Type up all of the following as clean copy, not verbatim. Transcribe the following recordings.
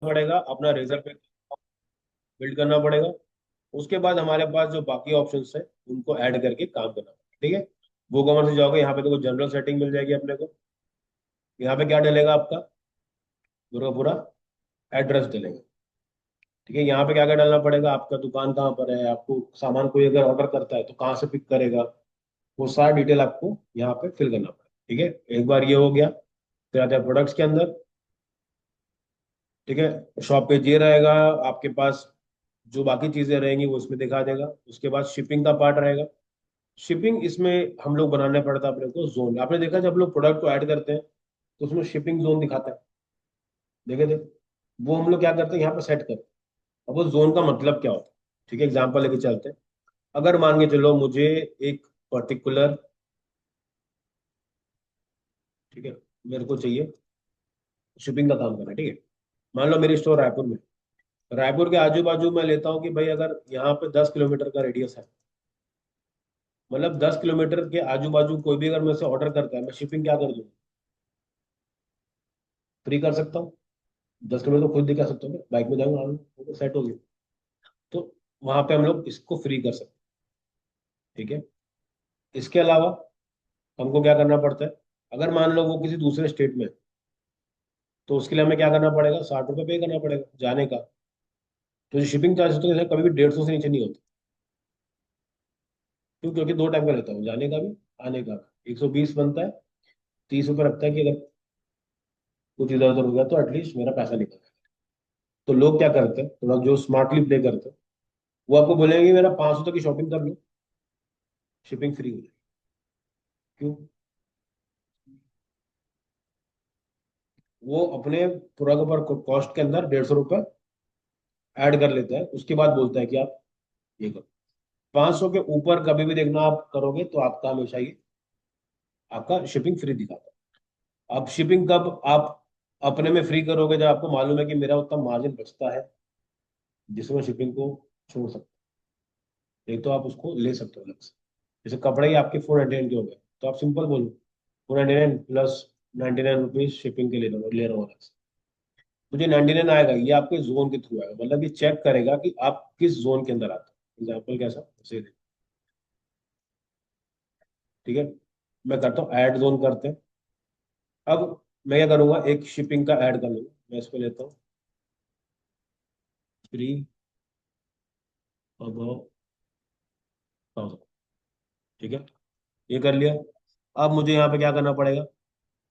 पड़ेगा अपना रेजर पे बिल्ड करना पड़ेगा। उसके बाद हमारे पास जो बाकी ऑप्शंस है उनको ऐड करके काम करना पड़ेगा। ठीक है, वो कॉमर्स से जाओगे, यहाँ पे देखो जनरल सेटिंग मिल जाएगी अपने को। यहाँ पे क्या डलेगा आपका पूरा पूरा एड्रेस डलेगा। ठीक है, यहाँ पे क्या क्या डालना पड़ेगा, आपका दुकान कहाँ पर है, आपको सामान कोई अगर ऑर्डर करता है तो कहाँ से पिक करेगा, वो सारा डिटेल आपको यहाँ पे फिल करना पड़ेगा। ठीक है, एक बार ये हो गया, फिर आते हैं प्रोडक्ट्स के अंदर। ठीक है, शॉप पे ये रहेगा आपके पास, जो बाकी चीजें रहेंगी वो उसमें दिखा देगा। उसके बाद शिपिंग का पार्ट रहेगा। शिपिंग इसमें हम लोग बनाने पड़ता है अपने को जोन। आपने देखा जब लोग प्रोडक्ट को ऐड करते हैं तो उसमें शिपिंग जोन दिखाता है, देखे थे? वो हम लोग क्या करते हैं यहाँ पे सेट करते हैं। अब वो जोन का मतलब क्या होता है, ठीक है, एग्जाम्पल लेके चलते हैं। अगर मान के चलो मुझे एक पर्टिकुलर, ठीक है, मेरे को चाहिए शिपिंग का काम करना है। ठीक है, मान लो मेरी स्टोर रायपुर में, रायपुर के आजू बाजू मैं लेता हूँ कि भाई अगर यहाँ पे 10 किलोमीटर का रेडियस है, मतलब 10 किलोमीटर के आजू बाजू कोई भी अगर मेरे से ऑर्डर करता है, मैं शिपिंग क्या कर दूँ, फ्री कर सकता हूँ। 10 किलोमीटर तो खुद दिखा सकता हूँ, बाइक में जाऊंगा तो सेट हो गया। तो वहां पे हम लोग इसको फ्री कर सकते हैं। ठीक है, इसके अलावा हमको क्या करना पड़ता है, अगर मान लो वो किसी दूसरे स्टेट में है, तो उसके लिए हमें क्या करना पड़ेगा, 60 रुपये पे करना पड़ेगा जाने का। तो जो शिपिंग चार्ज होते हैं कभी भी 150 से नीचे नहीं होते। क्यों? क्योंकि दो टाइम का लेता हूँ, जाने का भी आने का भी। 120 बनता है, 30 रुपये रखता है कि अगर कुछ इधर उधर हो गया तो एटलीस्ट मेरा पैसा निकल जाए। तो लोग क्या करते हैं, थोड़ा जो स्मार्टली प्ले करते हैं, वो आपको बोलेंगे मेरा 500 तक की शॉपिंग कर लो, शिपिंग फ्री हो जाएगी। क्यों? वो अपने पूरा का पूरा कॉस्ट के अंदर 150 रुपये ऐड कर लेता है, उसके बाद बोलता है कि आप ये करो। 500 के ऊपर कभी भी देखना आप करोगे तो आपका हमेशा ये आपका शिपिंग फ्री दिखाता है। अब शिपिंग कब आप अपने में फ्री करोगे, जब आपको मालूम है कि मेरा उतना मार्जिन बचता है जिसमें मैं शिपिंग को छोड़ सकता हूँ। नहीं तो आप उसको ले सकते हो अलग से। जैसे कपड़े ही आपके 499 के हो गए, तो आप सिंपल बोलो 499 प्लस 99 रुपीज शिपिंग के ले रहा हूँ अलग से। मुझे 99 आएगा, ये आपके जोन के थ्रू आएगा, मतलब ये चेक करेगा कि आप किस जोन के अंदर आते हैं। एग्जाम्पल कैसा, जैसे ठीक है, मैं करता हूँ ऐड जोन करते हैं। अब मैं क्या करूंगा, एक शिपिंग का ऐड कर लूंगा, मैं इसको लेता हूँ फ्री अबाउ 1000। ठीक है, ये कर लिया। अब मुझे यहाँ पे क्या करना पड़ेगा,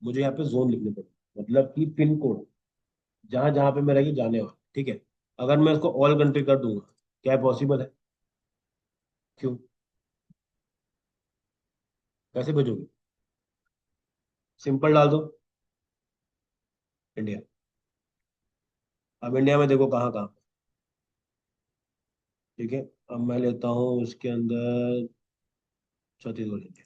मुझे यहाँ पे जोन लिखने पड़ेगा, मतलब कि पिन कोड जहां जहां पे मेरा ये जाने वाला। ठीक है, अगर मैं इसको ऑल कंट्री कर दूंगा, क्या पॉसिबल है? क्यों? कैसे भेजोगे? सिंपल डाल दो इंडिया। अब इंडिया में देखो कहाँ कहाँ। ठीक है, अब मैं लेता हूँ उसके अंदर छत्तीसगढ़ इंडिया।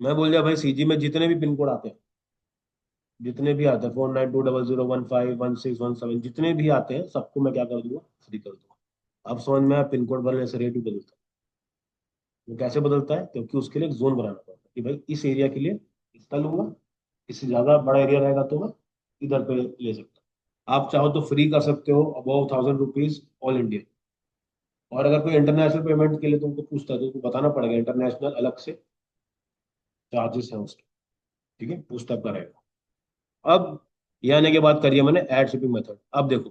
मैं बोल दिया भाई सीजी में जितने भी पिन कोड आते हैं, जितने भी आते हैं 492001516117, जितने भी आते हैं सबको मैं क्या कर दूंगा, फ्री कर दूंगा। अब समझ में पिन कोड भरने से रेट भी बदलता है। वो कैसे बदलता है, क्योंकि उसके लिए एक जोन बनाना पड़ता है कि भाई इस एरिया के लिए इतना लूंगा, इससे ज्यादा बड़ा एरिया रहेगा तो मैं इधर पे ले सकता हूँ। आप चाहो तो फ्री कर सकते हो अबाउ 1000 रुपीज ऑल इंडिया। और अगर कोई इंटरनेशनल पेमेंट के लिए तुमको पूछता है तो तुमको बताना पड़ेगा इंटरनेशनल अलग से चार्जेस है उसके। ठीक है, उस टाइप का रहेगा। अब ये आने के बाद करिए मैंने ऐड शिपिंग मेथड। अब देखो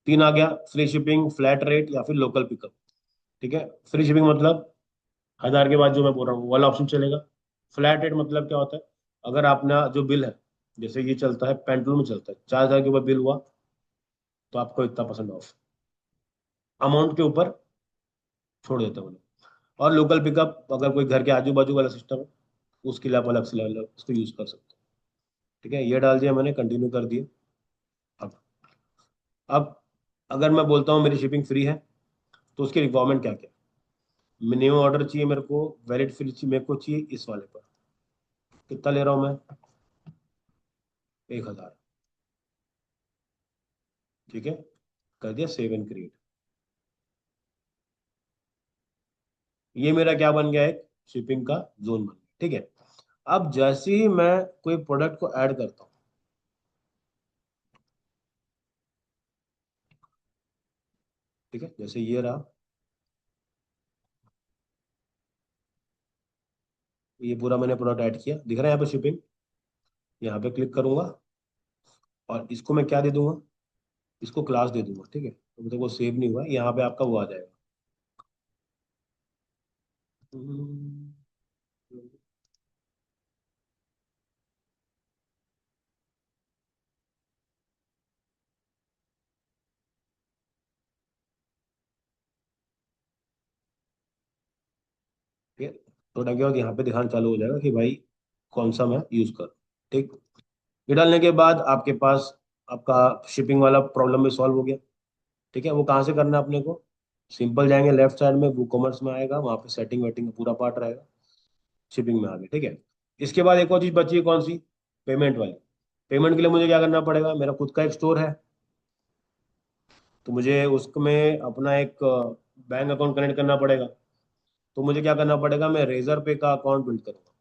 तीन आ गया, फ्री शिपिंग, फ्लैट रेट या फिर लोकल पिकअप। ठीक है, फ्री शिपिंग मतलब 1000 के बाद जो मैं बोल रहा हूँ वो वाला ऑप्शन चलेगा। फ्लैट रेट मतलब क्या होता है, अगर आपने जो बिल है, जैसे ये चलता है पेंटल में चलता है, 4000 के ऊपर बिल हुआ तो आपको इतना परसेंट ऑफ अमाउंट के ऊपर छोड़ देते हैं वो लोग। और लोकल पिकअप अगर कोई घर के आजू बाजू वाला सिस्टम है, उसके लिए आप अलग से उसको यूज कर सकते हो। ठीक है, ये डाल दिया मैंने, कंटिन्यू कर दिया। अब अगर मैं बोलता हूँ मेरी शिपिंग फ्री है, तो उसकी रिक्वायरमेंट क्या क्या, मिनिमम ऑर्डर चाहिए मेरे को, वैलिड फ्री चाहिए मेरे को, चाहिए इस वाले पर। कितना ले रहा हूँ मैं, 1000। ठीक है, कर दिया सेव एंड क्रिएट। ये मेरा क्या बन गया, एक शिपिंग का जोन बन गया। ठीक है, अब जैसे ही मैं कोई प्रोडक्ट को ऐड करता हूँ, ठीक है, जैसे ये रहा, ये पूरा मैंने प्रोडक्ट ऐड किया, दिख रहा है यहाँ पे शिपिंग। यहाँ पे क्लिक करूंगा और इसको मैं क्या दे दूंगा, इसको क्लास दे दूंगा। ठीक है, तो मतलब वो सेव नहीं हुआ है, यहाँ पे आपका वो आ जाएगा। हम्म, ठीक है, तो के बाद यहाँ पे दिखाना चालू हो जाएगा कि भाई कौन सा मैं यूज करूँ। ठीक, ये डालने के बाद आपके पास आपका शिपिंग वाला प्रॉब्लम भी सॉल्व हो गया। ठीक है, वो कहाँ से करना है अपने को, सिंपल जाएंगे लेफ्ट साइड में, वो कॉमर्स में आएगा, वहाँ पे सेटिंग वेटिंग का पूरा पार्ट रहेगा, शिपिंग में आ गया। ठीक है, इसके बाद एक और चीज बची है, कौन सी, पेमेंट वाली। पेमेंट के लिए मुझे क्या करना पड़ेगा, मेरा खुद का एक स्टोर है, तो मुझे उसमें अपना एक बैंक अकाउंट कनेक्ट करना पड़ेगा। तो मुझे क्या करना पड़ेगा, मैं रेजर पे का अकाउंट बिल्ड करूंगा।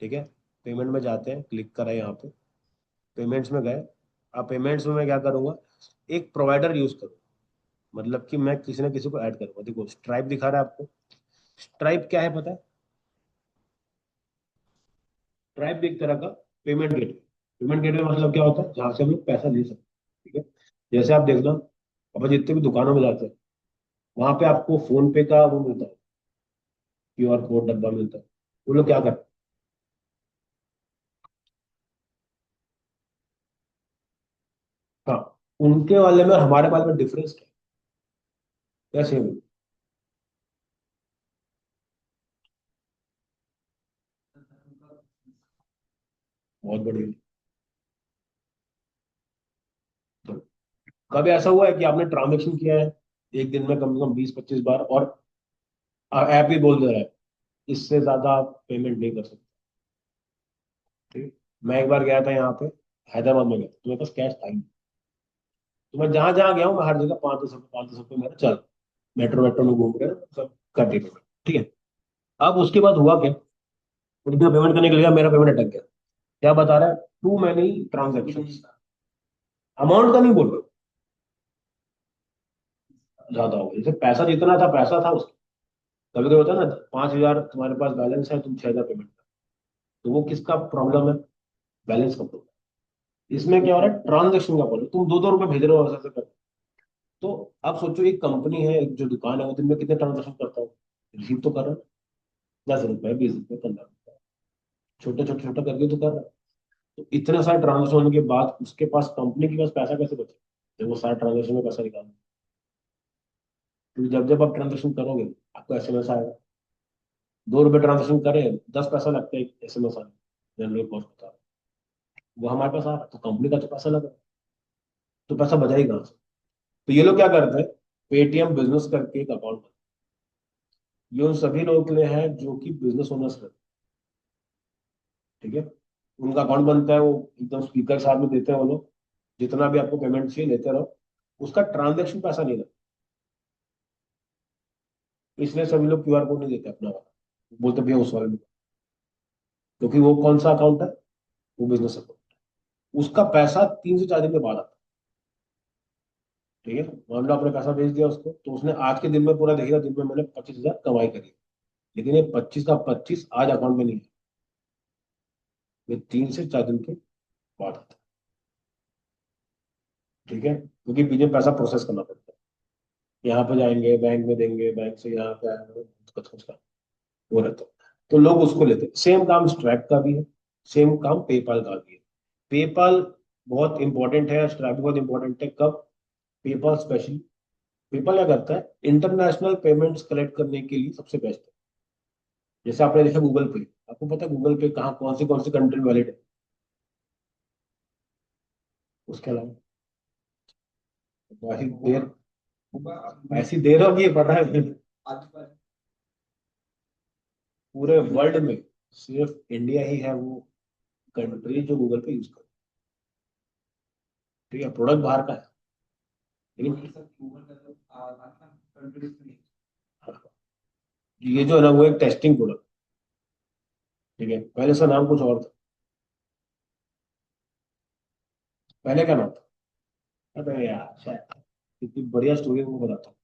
ठीक है, पेमेंट में जाते हैं, क्लिक करें यहाँ पे, पेमेंट्स में गए। अब पेमेंट्स में मैं क्या करूंगा, एक प्रोवाइडर यूज करूँ, मतलब कि मैं किसी ना किसी को ऐड करूंगा। देखो स्ट्राइप दिखा रहा है आपको, स्ट्राइप क्या है पता है, स्ट्राइप एक तरह का पेमेंट गेटवे। पेमेंट गेटवे मतलब क्या होता है, जहाँ से हम लोग पैसा ले सकते हैं। ठीक है, जैसे आप देखना, अब जितने भी दुकानों में जाते हैं, वहां पे आपको फोन पे का वो मिलता है, क्यूआर कोड डब्बा मिलता है। वो लोग क्या करते हैं, हाँ, उनके वाले में और हमारे वाले में डिफरेंस क्या है, कैसे है? बहुत बढ़िया। तो कभी ऐसा हुआ है कि आपने ट्रांजेक्शन किया है एक दिन में कम से कम 20-25 बार, और ऐप ही बोल दे रहा है इससे ज्यादा आप पेमेंट नहीं कर सकते। ठीक है? मैं एक बार गया था यहाँ पे, हैदराबाद में गया था, तो मेरे पास कैश था ही नहीं। तो मैं जहां जहां गया हूँ, मैं हर जगह 5-10 रुपये 5-10 रुपये मेरा चल, मेट्रो मेट्रो में घूम रहे हैं, सब कर दिए पेमेंट। ठीक है, अब उसके बाद हुआ क्या, उनका पेमेंट करने के लिए मेरा पेमेंट अटक गया। क्या बता रहा है, टू मैनी ट्रांजेक्शन, अमाउंट का नहीं बोल रहा, ज्यादा हो गया। जैसे पैसा जितना था पैसा था उसका, कभी कभी होता है ना, 5,000 तुम्हारे पास बैलेंस है, तुम 6,000 पेमेंट कर, तो वो किसका प्रॉब्लम है, बैलेंस का प्रॉब्लम। इसमें क्या हो रहा है, ट्रांजेक्शन का प्रॉब्लम, तुम 2-2 रुपए भेज रहे हो ऐसे ऐसे कर। तो आप सोचो, एक कंपनी है, एक जो दुकान है, वो दिन में कितने ट्रांजेक्शन करता है, रिसीव तो कर रहा है 10 रुपए 20 रुपए 15 रुपए, छोटे छोटे छोटे करके तो कर रहा है। तो इतने सारे ट्रांजेक्शन होने के बाद उसके पास, कंपनी के पास पैसा कैसे बचे, जब वो सारे ट्रांजेक्शन में पैसा निकालना। क्योंकि जब जब आप ट्रांजेक्शन करोगे, आपको एसएमएस आएगा। 2 रुपए ट्रांजेक्शन करें, 10 पैसा लगता है एसएमएस आने, जनरल कॉस्ट बता रहा है। वो हमारे पास आ रहा है, तो कंपनी का तो पैसा लगा, तो पैसा बचा ही कहाँ से। तो ये लोग क्या करते हैं, पेटीएम बिजनेस करके एक अकाउंट, ये उन सभी लोगों के लिए है जो कि बिजनेस ओनर्स रहते हैं। ठीक है, उनका अकाउंट बनता है, वो एकदम स्पीकर साथ में देते हैं वो लोग, जितना भी आपको पेमेंट चाहिए लेते रहो, उसका ट्रांजेक्शन पैसा नहीं लगता। इसलिए सभी लोग क्यूआर कोड नहीं देते अपना वाला, बोलते भैया उस वाले में, क्योंकि वो कौन सा अकाउंट है, वो बिजनेस अकाउंट, उसका पैसा 3 से 4 दिन के बाद आता है। ठीक है, मान लो आपने पैसा भेज दिया उसको, तो उसने आज के दिन में पूरा देखेगा, दिन में मैंने 25,000 कमाई करी, लेकिन ये 25 का 25 आज अकाउंट में नहीं है, ये 3 से 4 दिन के बाद आता है। ठीक है, क्योंकि बीच में पैसा प्रोसेस करना पड़ता है, यहाँ पे जाएंगे बैंक में देंगे, बैंक से यहाँ पे आएंगे, कुछ कुछ का वो रहता है। तो लोग उसको लेते हैं। सेम काम स्ट्रैप का भी है, सेम काम पेपाल का भी है। पेपाल बहुत इंपॉर्टेंट है, स्ट्रैप बहुत इंपॉर्टेंट है। कब, पेपाल स्पेशली, पेपाल क्या करता है, इंटरनेशनल पेमेंट्स कलेक्ट करने के लिए सबसे बेस्ट है। जैसे आपने देखा गूगल पे, आपको पता है गूगल पे कहाँ कौन सी कंट्री वैलिड है, उसके अलावा ऐसी देर, ऐसी देर होगी ये पता है, पूरे वर्ल्ड में सिर्फ इंडिया ही है वो कंट्री जो गूगल पे यूज करे। ठीक है, प्रोडक्ट बाहर का है, लेकिन ये जो है ना, वो एक टेस्टिंग प्रोडक्ट। ठीक है, पहले इसका नाम कुछ और था, पहले क्या नाम था, अरे यार शायद, इतनी बढ़िया स्टोरी मैं बताता हूँ।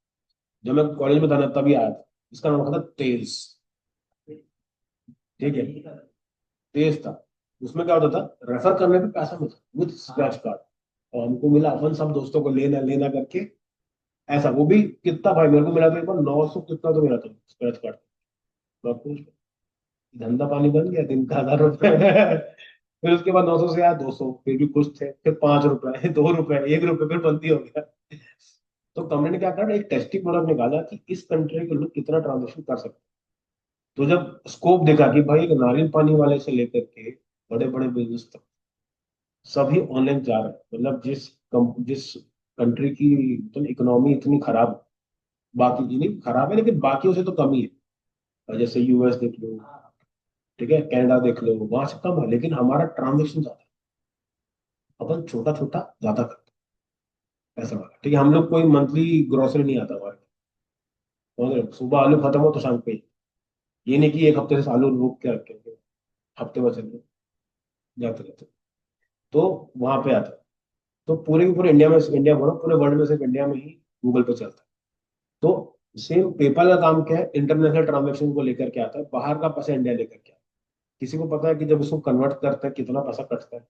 जब मैं कॉलेज में था ना तभी आया था। इसका नाम था तेज। ठीक है, तेज था। उसमें क्या होता था, रेफर करने पे पैसा मिलता विद स्क्रैच कार्ड। और हमको मिला, अपन सब दोस्तों को लेना लेना करके, ऐसा वो भी कितना भाई, मेरे को मिला था एक बार 900 कितना तो मिला था स्क्रैच कार्ड। मैं आपको धंधा पानी बन गया, दिन का 1000 रुपए। फिर उसके बाद 900 से आया 200, फिर भी खुश थे, फिर 5 रुपए, 2 रुपए, 1 रुपए, फिर बंदी हो गया। तो कंपनी ने क्या करा, एक टेस्टिंग प्रोडक्ट निकाला कि इस कंट्री के लोग कितना ट्रांजेक्शन कर सकते हैं। तो जब स्कोप देखा कि भाई एक नारियल पानी वाले से लेकर के बड़े बड़े बिजनेस तक सभी ऑनलाइन जा रहे हैं, मतलब जिस कंट्री की मतलब इकोनॉमी इतनी खराब है, बाकी की नहीं खराब है लेकिन बाकियों से तो कम ही है। जैसे यूएस देख लो, ठीक है, कनाडा देख लो, वहां से कम है लेकिन हमारा ट्रांजेक्शन ज्यादा है। अपन छोटा छोटा ज्यादा करते हैं, ऐसा वाला। ठीक है, हम लोग कोई मंथली ग्रोसरी नहीं आता हमारे, समझ रहे हो? सुबह आलू खत्म हो तो शाम पे ही। ये नहीं कि एक हफ्ते से आलू रोक के रखे हैं, हफ्ते भर चल रहे जाते रहते। तो वहां पे आता है। तो पूरे के पूरे इंडिया में, इंडिया बोलो पूरे वर्ल्ड में, सिर्फ इंडिया में ही गूगल पे चलता है। तो सेम पेपल का काम क्या है, इंटरनेशनल ट्रांजेक्शन को लेकर के आता है, बाहर का पैसा इंडिया लेकर के आता है। किसी को पता है कि जब उसको कन्वर्ट करता है कितना पैसा कटता है?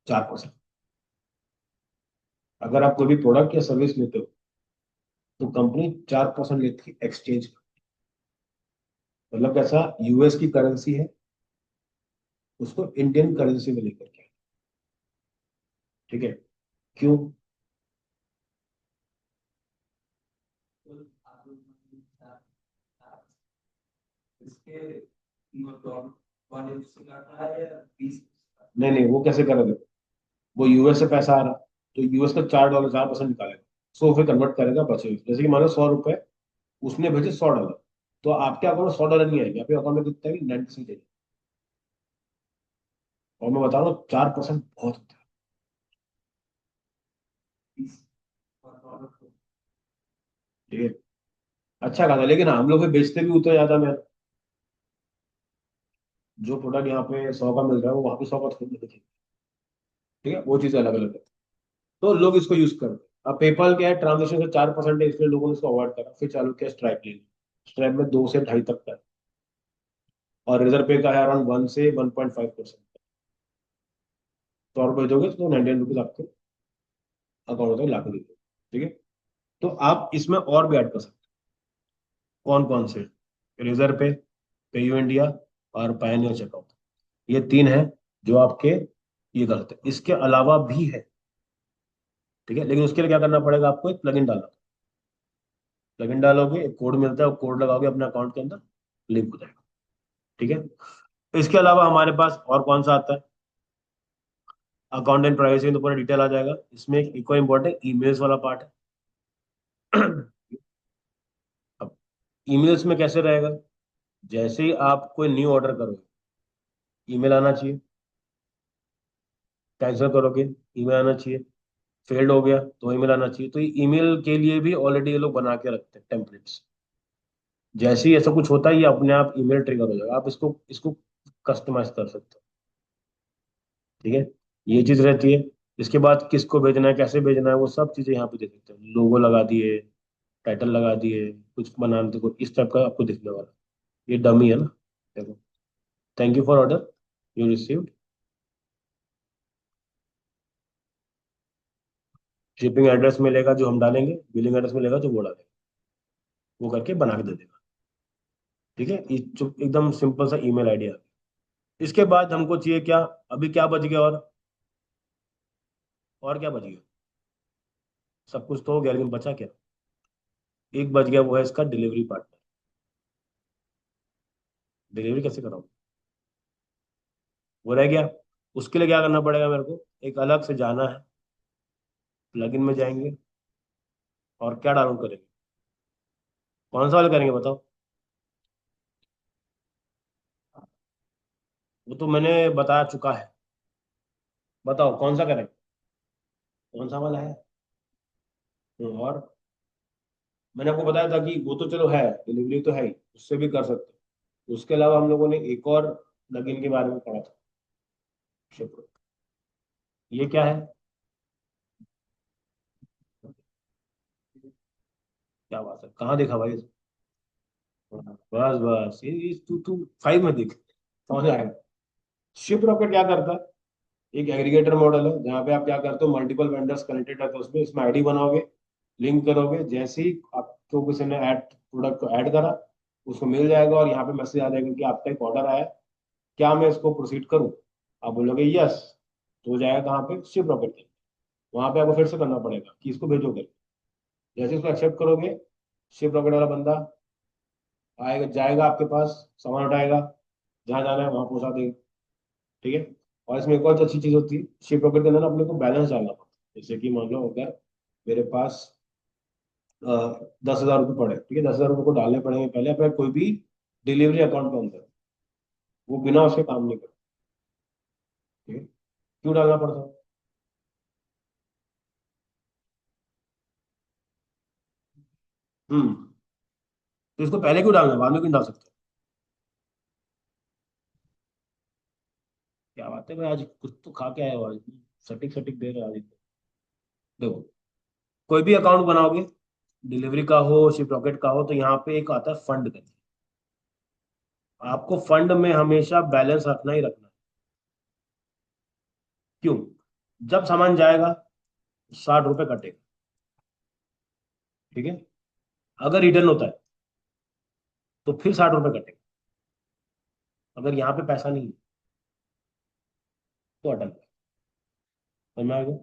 4%। अगर आप कोई भी प्रोडक्ट या सर्विस लेते हो तो कंपनी 4% लेती है एक्सचेंज का। मतलब कैसा, यूएस की करेंसी है, उसको इंडियन करेंसी में लेकर के। ठीक है, क्यों? नहीं नहीं, वो कैसे करोगे? वो यूएस से पैसा आ रहा, तो यूएस का $4 4% निकालेगा, 100 फिर कन्वर्ट करेगा बचे हुए। जैसे कि मान लो 100 रुपए, उसने भेजे $100, तो आपके अकाउंट में $100 नहीं आएंगे, आपके अकाउंट में कितना है, 96 जाएगी। और मैं बता रहा हूँ 4% बहुत होता है। ठीक है, अच्छा खासा, लेकिन हम लोग भी बेचते भी उतना ज्यादा में। जो प्रोडक्ट यहाँ पे 100 का मिल रहा है वो वहाँ पे 100 का थोड़ी मिलेगा। ठीक है, वो चीज अलग अलग है। तो लोग इसको यूज करते हैं। अब पेपल क्या है, ट्रांजेक्शन से 4% है, इसलिए लोगों ने इसको अवॉइड करा, फिर चालू किया स्ट्राइप लेना। स्ट्राइप में 2 से 2.5 तक का है, और रिजर्व पे का है अराउंड 1 से 1.5%। 100 रुपये दोगे तो 99 रुपीज आपके अकाउंट में ला के देते। ठीक है, तो आप इसमें और भी ऐड कर सकते हो। कौन कौन से? रिजर्व पे, पेयू इंडिया, और पायनियर चेकआउट। ये तीन है जो आपके ये कर सकते हैं। इसके अलावा भी है, ठीक है, लेकिन उसके लिए क्या करना पड़ेगा, आपको एक प्लगइन डालना। प्लगइन डालोगे, एक कोड मिलता है, वो कोड लगाओगे अपने अकाउंट के अंदर, लिंक हो जाएगा। ठीक है, इसके अलावा हमारे पास और कौन सा आता है? अकाउंट एंड प्राइवेसी में तो पूरा डिटेल आ जाएगा। इसमें एक और इम्पोर्टेंट ईमेल्स वाला पार्ट है। अब ईमेल्स में कैसे रहेगा, जैसे ही आप कोई न्यू ऑर्डर करोगे, ईमेल आना चाहिए। कैंसिल करोगे, ईमेल आना चाहिए। फेल्ड हो गया तो ईमेल आना चाहिए। तो ये ईमेल के लिए भी ऑलरेडी ये लोग बना के रखते हैं टेम्पलेट्स। जैसे ही ऐसा कुछ होता है, ये अपने आप ईमेल ट्रिगर हो जाएगा, आप इसको इसको कस्टमाइज कर सकते हो। ठीक है, ये चीज रहती है। इसके बाद किसको भेजना है, कैसे भेजना है, वो सब चीजें यहाँ पे दे सकते हैं। लोगो लगा दिए, टाइटल लगा दिए, कुछ बना देखो इस टाइप का आपको दिखने वाला। ये डमी है ना, देखो। Thank you for order, you received. Shipping address मिलेगा जो हम डालेंगे, बिलिंग एड्रेस मिलेगा जो वो डालेंगे, वो करके बना के दे देगा। ठीक है, ये एकदम सिंपल सा ईमेल आईडी। इसके बाद हमको चाहिए क्या? अभी क्या बच गया? और क्या बच गया? सब कुछ तो हो गया, लेकिन बचा क्या? एक बच गया, वो है इसका डिलीवरी पार्टनर। डिलीवरी कैसे कराऊं, वो रह गया। उसके लिए क्या करना पड़ेगा मेरे को, एक अलग से जाना है, प्लगइन में जाएंगे, और क्या डाउनलोड करेंगे? कौन सा वाला करेंगे बताओ? वो तो मैंने बता चुका है। बताओ कौन सा करें? कौन सा वाला है? और मैंने आपको बताया था कि वो तो चलो है, डिलीवरी तो है ही, उससे भी कर सकते हैं। उसके अलावा हम लोगों ने एक और प्लगइन के बारे में पढ़ा था, शिप्रो। ये क्या है? क्या बात है, कहाँ देखा भाई? बस बस, ये तू तू 5 में देख, समझ आएगा। शिप रॉकेट क्या करता है? एक एग्रीगेटर मॉडल है जहाँ पे आप क्या करते हो, मल्टीपल वेंडर्स कनेक्टेड रहते हैं उसमें, इसमें आईडी बनाओगे, लिंक करोगे, जैसे ही आपको किसी ने ऐड प्रोडक्ट को ऐड करा, उसको मिल जाएगा और यहाँ पे मैसेज आ जाएगा कि आपका एक ऑर्डर आया है, क्या मैं इसको प्रोसीड करूँ? आप बोलोगे यस, तो हो जाएगा कहाँ पे, शिप रॉकेट पे। वहां पे आपको फिर से करना पड़ेगा कि इसको भेजोगे, जैसे इसको एक्सेप्ट करोगे, शिप रॉकेट वाला बंदा आएगा, जाएगा आपके पास, सामान उठाएगा, जहाँ जाना है वहां पहुंचा देगा। ठीक है। और इसमें एक और अच्छी चीज होती है, शिप रॉकेट के अंदर ना अपने को बैलेंस डालना पड़ता है। जैसे कि मान लो अगर मेरे पास 10,000 रुपये पड़े, ठीक है, 10,000 रुपये को डालने पड़ेंगे पहले अपने कोई भी डिलीवरी अकाउंट के अंदर, वो बिना उसके काम नहीं करता। ठीक है। क्यों डालना पड़ता है? हम्म। तो इसको पहले क्यों डालना है, बाद में क्यों डाल सकते हैं? क्या बात है भाई, आज कुछ तो खा के आए हो आज, सटीक सटीक दे रहे हो आज। देखो, कोई भी अकाउंट बनाओगे, डिलीवरी का हो, शिप रॉकेट का हो, तो यहाँ पे एक आता है फंड करके। आपको फंड में हमेशा बैलेंस रखना ही रखना है। क्यों? जब सामान जाएगा 60 रुपए कटेगा, ठीक है। अगर रिटर्न होता है तो फिर 60 रुपए कटेगा। अगर यहाँ पे पैसा नहीं है तो अटक गया। समझ में आ गया?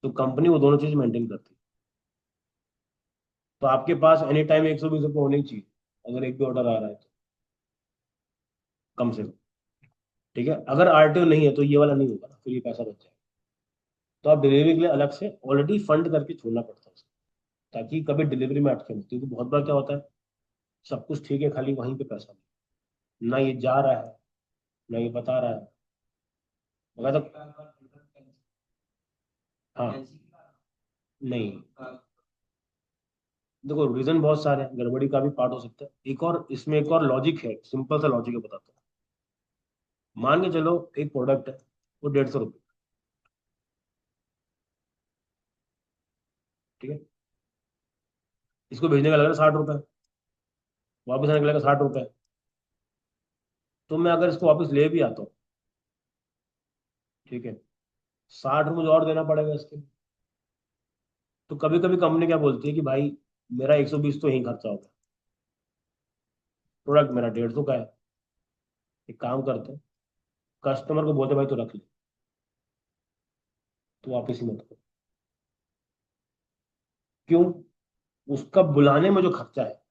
तो कंपनी वो दोनों चीज मेंटेन करती है। तो आपके पास एनी टाइम 120 रुपये होने ही चाहिए, अगर एक भी ऑर्डर आ रहा है तो, कम से कम। ठीक है। अगर आरटीओ नहीं है तो ये वाला नहीं होगा ना, फिर ये पैसा बच जाएगा। तो आप डिलीवरी के लिए अलग से ऑलरेडी फंड करके छोड़ना पड़ता है उसको, ताकि कभी डिलीवरी में अटके नहीं। क्योंकि बहुत बार क्या होता है, सब कुछ ठीक है, खाली वहीं पे पैसा नहीं, ना ये जा रहा है, ना ये बता रहा है। मगर तो हाँ, नहीं, देखो रीजन बहुत सारे हैं, गड़बड़ी का भी पार्ट हो सकता है। एक और इसमें एक और लॉजिक है, सिंपल सा लॉजिक है, बताता हूँ। मान के चलो एक प्रोडक्ट है, वो 150 रुपये, ठीक है। इसको भेजने का लगेगा 60 रुपये, वापस आने का लगेगा 60 रुपये। तो मैं अगर इसको वापस ले भी आता हूँ, ठीक है, 60 रुपये मुझे और देना पड़ेगा इसके लिए। तो कभी कभी कंपनी क्या बोलती है कि भाई मेरा 120 तो यही खर्चा होगा, प्रोडक्ट मेरा 150 का है। एक काम करते हैं, कस्टमर को बोलते हैं, भाई तो रख ले, तो वापस ही मत करो। क्यों? उसका बुलाने में जो खर्चा है,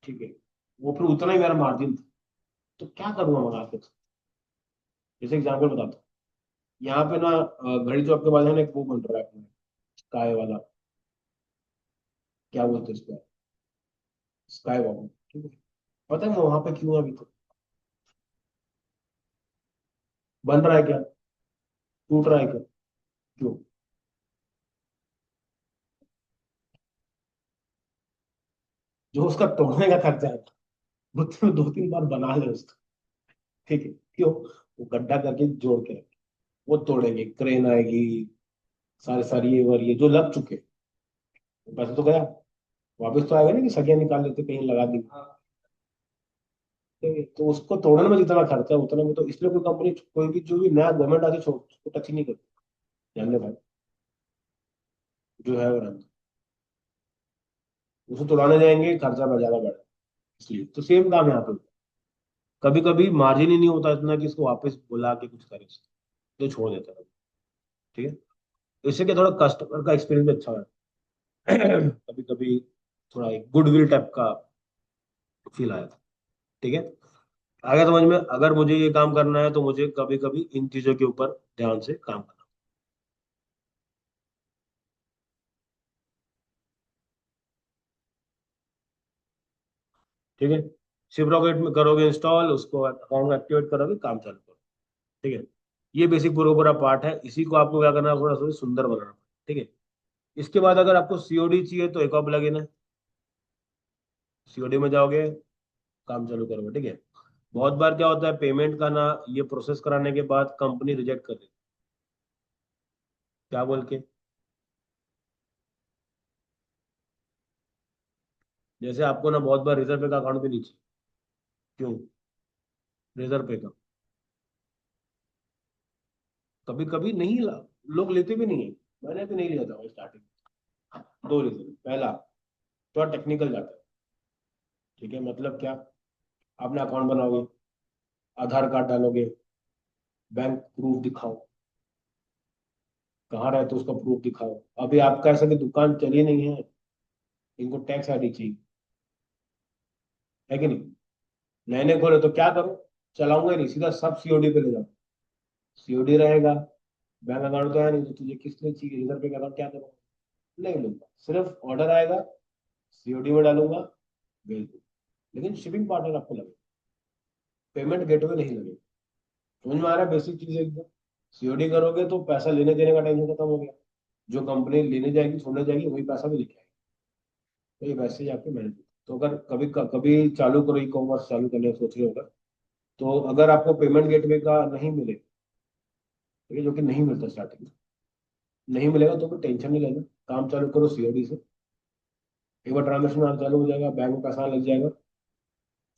ठीक है, वो फिर उतना ही मेरा मार्जिन था। तो क्या करूंगा मैं आखिर? जैसे एग्जाम्पल बताता हूँ, यहाँ पे ना घड़ी चौक के बाद है ना एक वो बन रहा है अपना, स्काई वाला, क्या बोलते हैं उसको, स्काई वॉक, ठीक है। पता है मैं वहां पे क्यों अभी तक? बन रहा है क्या? टूट रहा है क्या? क्यों? जो उसका तोड़ने का खर्चा है, वो तो 2-3 बार बना ले उसको, ठीक है। क्यों? वो गड्ढा करके जोड़ के रखे, वो तोड़ेंगे, क्रेन आएगी, सारे सारे ये और ये जो लग चुके, वो पैसा तो गया, वापस तो आएगा नहीं कि सरिया निकाल लेते कहीं लगा दी। तो उसको तोड़ने में जितना खर्चा है उतना में, तो इसलिए कोई कंपनी, कोई भी जो भी नया गवर्नमेंट आती छोड़ उसको टच ही नहीं करती। जान ले भाई, जो है वो रहना, उसको तोड़ाने जाएंगे खर्चा में ज्यादा बढ़ा, इसलिए तो सेम काम यहाँ पे। कभी कभी मार्जिन ही नहीं होता इतना कि इसको वापस बुला के कुछ करे, तो छोड़ देता है। ठीक है। इससे क्या, थोड़ा कस्टमर का एक्सपीरियंस भी अच्छा है। कभी कभी थोड़ा एक गुडविल टाइप का फील आया था। ठीक है। आगे समझ में, अगर मुझे ये काम करना है तो मुझे कभी कभी इन चीजों के ऊपर ध्यान से काम करना। ठीक है। शिप रॉकेट में करोगे इंस्टॉल, उसको अकाउंट एक्टिवेट करोगे, काम चालू करो। ठीक है। ये बेसिक पूरा पूरा पार्ट है, इसी को आपको क्या करना है, थोड़ा सा सुंदर बनाना है। ठीक है। इसके बाद अगर आपको सीओडी चाहिए तो एक और प्लगइन है, सीओडी में जाओगे, काम चालू करोगे। ठीक है। बहुत बार क्या होता है, पेमेंट का ना ये प्रोसेस कराने के बाद कंपनी रिजेक्ट कर देती क्या बोल के? जैसे आपको ना बहुत बार रिजर्व पे का अकाउंट भी नहीं चाहिए। क्यों? रिजर्व पे का कभी कभी नहीं लोग लेते भी नहीं है। मैंने भी नहीं लिया था स्टार्टिंग। दो रीजन। पहला, थोड़ा टेक्निकल जाता है। ठीक है, मतलब क्या? आपने अकाउंट बनाओगे, आधार कार्ड डालोगे, बैंक प्रूफ दिखाओ, कहाँ रहते हो उसका प्रूफ दिखाओ। अभी आपका ऐसा कि दुकान चली नहीं है, इनको टैक्स आईडी चाहिए, है कि नहीं? नए नए खोले तो क्या करो? चलाऊंगा ही नहीं, सीधा सब सीओडी पे ले जाओ। सीओडी रहेगा, बैंक अकाउंट तो है नहीं, तो तुझे किस लिए चाहिए रिजर्व बैंक अकाउंट? क्या करूंगा? नहीं लूंगा, सिर्फ ऑर्डर आएगा, सीओडी में डालूंगा, भेज दूँ। लेकिन शिपिंग पार्टनर आपको लगेगा, पेमेंट गेटवे नहीं लगेगा। समझ में आ रहा है बेसिक चीज एकदम? सीओडी करोगे तो पैसा लेने देने का टेंशन खत्म हो गया। जो कंपनी लेने जाएगी छोड़ने जाएगी वही पैसा भी लेके आएगी। तो ये वैसे ही आपके मैनेज। तो अगर कभी कभी चालू करो, ई कॉमर्स चालू करने का सोच रहे हो अगर, तो अगर आपको पेमेंट गेटवे का नहीं मिले, ठीक है, जो कि नहीं मिलता स्टार्टिंग में, नहीं मिलेगा तो भी टेंशन नहीं लेना। काम चालू करो सीओडी से। एक बार ट्रांजेक्शन आना चालू हो जाएगा, बैंक में पैसा आने लग जाएगा,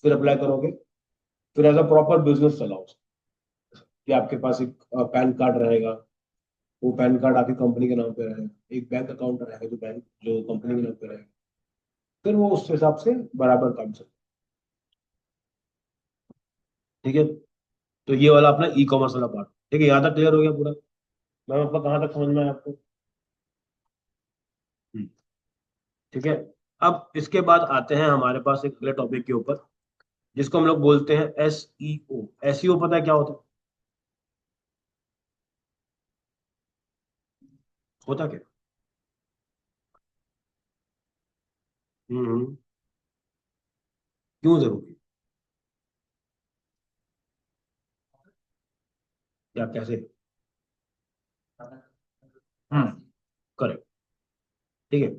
फिर अप्लाई करोगे, फिर एज अ प्रॉपर बिजनेस चलाओ। कि आपके पास एक पैन कार्ड रहेगा, वो पैन कार्ड आपकी कंपनी के नाम पे रहेगा, एक बैंक अकाउंट रहेगा जो बैंक जो कंपनी के नाम पे रहेगा। फिर वो उस हिसाब से बराबर काम चले। ठीक है, तो ये वाला अपना ई कॉमर्स वाला पार्ट। ठीक है, यहाँ तक क्लियर हो गया पूरा? मैम आपका कहाँ तक समझ में आया आपको? हम्म, ठीक है। अब इसके बाद आते हैं हमारे पास एक अगले टॉपिक के ऊपर, जिसको हम लोग बोलते हैं एसईओ। एसईओ पता है क्या होता है? होता क्या? हम्म। क्यों जरूरी? या कैसे? हम्म, करेक्ट। ठीक है,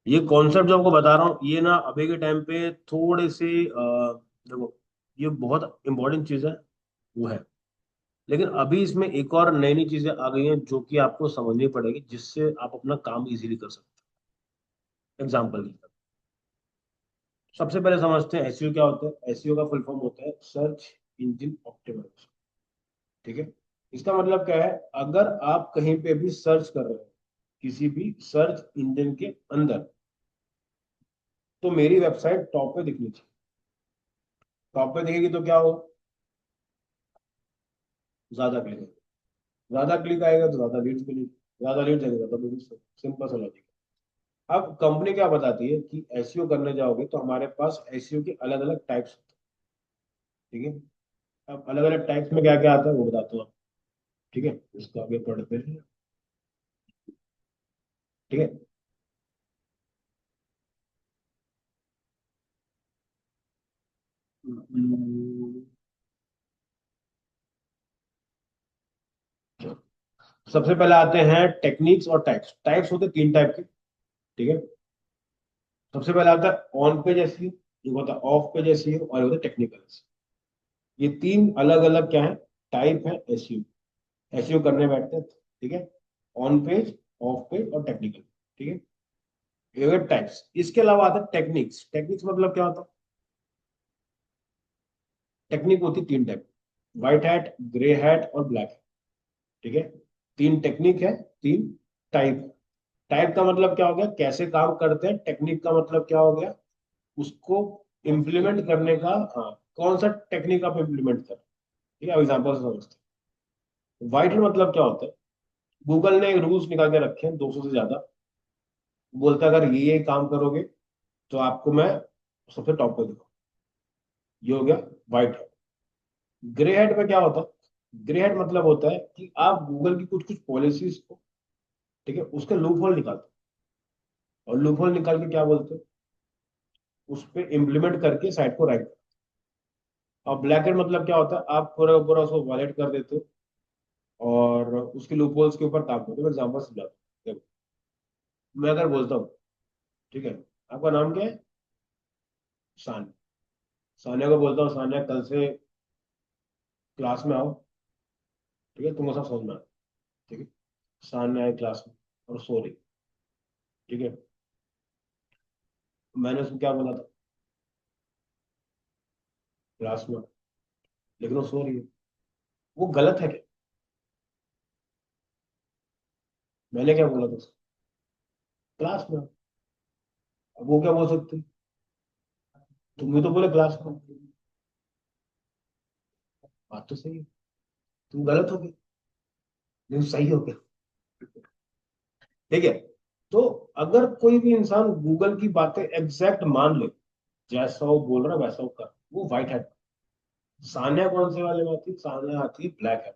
ये कॉन्सेप्ट जो आपको बता रहा हूँ ये ना अभी के टाइम पे थोड़े से देखो, ये बहुत इंपॉर्टेंट चीज है, वो है। लेकिन अभी इसमें एक और नई नई चीजें आ गई हैं जो कि आपको समझनी पड़ेगी, जिससे आप अपना काम इजीली कर सकते हो। एग्जाम्पल की तरह, सबसे पहले समझते हैं एसईओ क्या होता है। एसईओ का फुल फॉर्म होता है सर्च इंजन ऑप्टिमाइजेशन। ठीक है, इसका मतलब क्या है? अगर आप कहीं पे भी सर्च कर रहे हो, किसी भी सर्च इंजन के अंदर, तो मेरी वेबसाइट टॉप पे दिखनी चाहिए। टॉप पे दिखेगी तो क्या हो? ज्यादा क्लिक, ज्यादा क्लिक आएगा तो ज्यादा लीड्स मिलेगी, ज्यादा लीड्स आएगा ज्यादा बिजनेस। सिंपल सा लॉजिक है। अब कंपनी क्या बताती है कि एसईओ करने जाओगे तो हमारे पास एसईओ के अलग अलग टाइप्स होते हैं। ठीक है, अब अलग अलग टाइप्स में क्या क्या आता है वो बताता हूँ आपको। ठीक है, इसको आगे पढ़ते हैं। ठीक है, हम्म, सबसे पहले आते हैं टेक्निक्स और टाइप्स। टाइप्स होते हैं तीन टाइप के। ठीक है, सबसे पहले आता है ऑन पेज एसईओ, एक होता है ऑफ पेज एसईओ, और एक होता है टेक्निकल एसईओ। ये तीन अलग अलग क्या है? टाइप है एसईओ। एसईओ करने बैठते हैं। ठीक है, ऑन पेज, ऑफ पेज और टेक्निकल। ठीक है, ये हो गए टाइप्स। इसके अलावा आता है टेक्निक्स। टेक्निक्स मतलब क्या होता है? टेक्निक होती है तीन type, white hat, grey hat और ब्लैक हैट। ठीक है, तीन टेक्निक है, तीन टाइप। टाइप का मतलब क्या हो गया? कैसे काम करते हैं। टेक्निक का मतलब क्या हो गया? उसको इम्प्लीमेंट करने का, हाँ, कौन सा टेक्निक आप इम्प्लीमेंट कर। ठीक है, एग्जाम्पल से समझते हैं। व्हाइट हैट मतलब क्या होता है? गूगल ने रूल्स निकाल के रखे हैं 200 से ज्यादा, बोलता है अगर ये काम करोगे तो आपको मैं सबसे टॉप पे दिखाऊं। ये हो गया व्हाइट हैट। ग्रे हेड में क्या होता है? ग्रे हेड मतलब होता है कि आप गूगल की कुछ कुछ पॉलिसीज को, ठीक है, उसके लूप होल निकालते हो, और लूप होल निकाल के क्या बोलते हो? उस पर इम्प्लीमेंट करके साइट को रैंक। और ब्लैक हेड मतलब क्या होता है? आप पूरा पूरा उसको वॉलेट कर देते हो और उसके लूप होल्स के ऊपर काम करते हो। एग्जाम्पल समझाता हूँ। देखो, मैं अगर बोलता हूँ, ठीक है, आपका नाम क्या है? सानिया। सानिया को बोलता हूँ, सानिया कल से क्लास में आओ। ठीक है, तुमको सब समझ में आए। ठीक है, सामने आई क्लास में और सो रही। ठीक है, मैंने उसको क्या बोला था क्लास में, लेकिन वो सो रही है, वो गलत है क्या? मैंने क्या बोला था उसको क्लास में। अब वो क्या बोल सकते, तुम भी तो बोले क्लास में। बात तो सही है, तुम गलत हो गए, लेकिन सही हो गया। ठीक है, तो अगर कोई भी इंसान गूगल की बातें एग्जैक्ट मान ले, जैसा वो बोल रहा है वैसा वो कर, वो व्हाइट हैट। सान्या कौन से वाले में आती, सान्या आती ब्लैक हैट।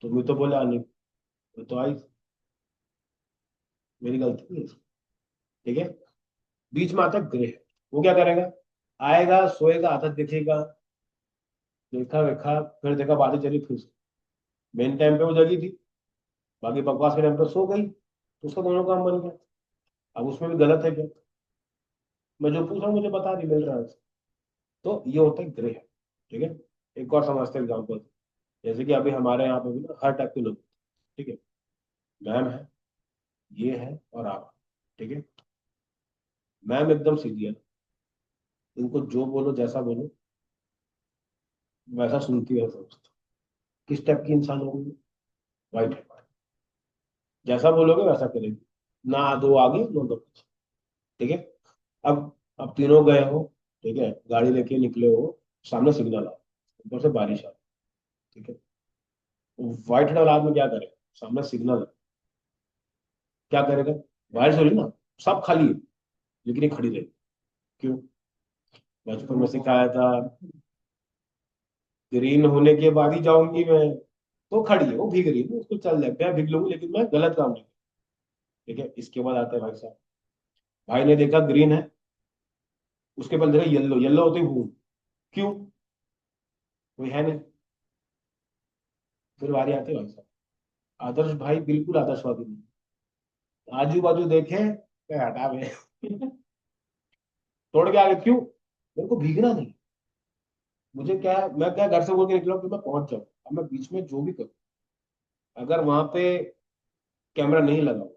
तुम भी तो बोले आने, तो आई, मेरी गलती नहीं है इसमें। ठीक है, बीच में आता ग्रे हैट। वो क्या करेगा, आएगा सोएगा, आदत देखेगा, देखा वेखा, फिर देखा बातें चली, फिर मेन टाइम पे वो जगी थी, बाकी बकवास के टाइम पे सो गई, तो उसका दोनों काम बन गया। अब उसमें भी गलत है क्या? मैं जो पूछ रहा हूँ मुझे बता रही, मिल रहा है। तो ये होता है ग्रे है। ठीक है, एक और समझते एग्जाम्पल, जैसे कि अभी हमारे यहाँ पे भी ना हर टाइप के लोग, ठीक है, मैम है, ये है और आप। ठीक है, मैम एकदम सीधी है, इनको जो बोलो जैसा बोलो वैसा सुनती है, समझती। किस टाइप की इंसान होगी, वाइट है, जैसा बोलोगे वैसा करेगी, ना दो आगे ना दो पीछे। ठीक है, अब तीनों गए हो, ठीक है, गाड़ी लेके निकले हो, सामने सिग्नल आ, ऊपर से बारिश आ, ठीक है, व्हाइट हेड वाला आदमी क्या करेगा, सामने सिग्नल है, क्या करेगा, बारिश हो रही ना, सब खाली है, लेकिन ये खड़ी रहेगी। क्यों? बचपन में सिखाया था, ग्रीन होने के बाद ही जाऊंगी मैं। तो खड़ी है, वो भीग रही है, उसको चल जाए, मैं भीग लूंगी लेकिन मैं गलत काम नहीं। ठीक है, इसके बाद आता है भाई साहब, भाई ने देखा ग्रीन है, उसके बाद देखा येलो, येलो होते ही घूम। क्यों? कोई है नहीं। फिर बारी आती है भाई साहब, आदर्श भाई बिल्कुल आदर्शवादी नहीं, आजू बाजू देखे, मैं हटा में तोड़ के आगे। क्यों? मेरे को भीगना नहीं, मुझे क्या है, मैं क्या घर से बोल के निकला हूं कि मैं पहुंच जाऊं, अब मैं बीच में जो भी करूं, अगर वहां पे कैमरा नहीं लगा हुआ,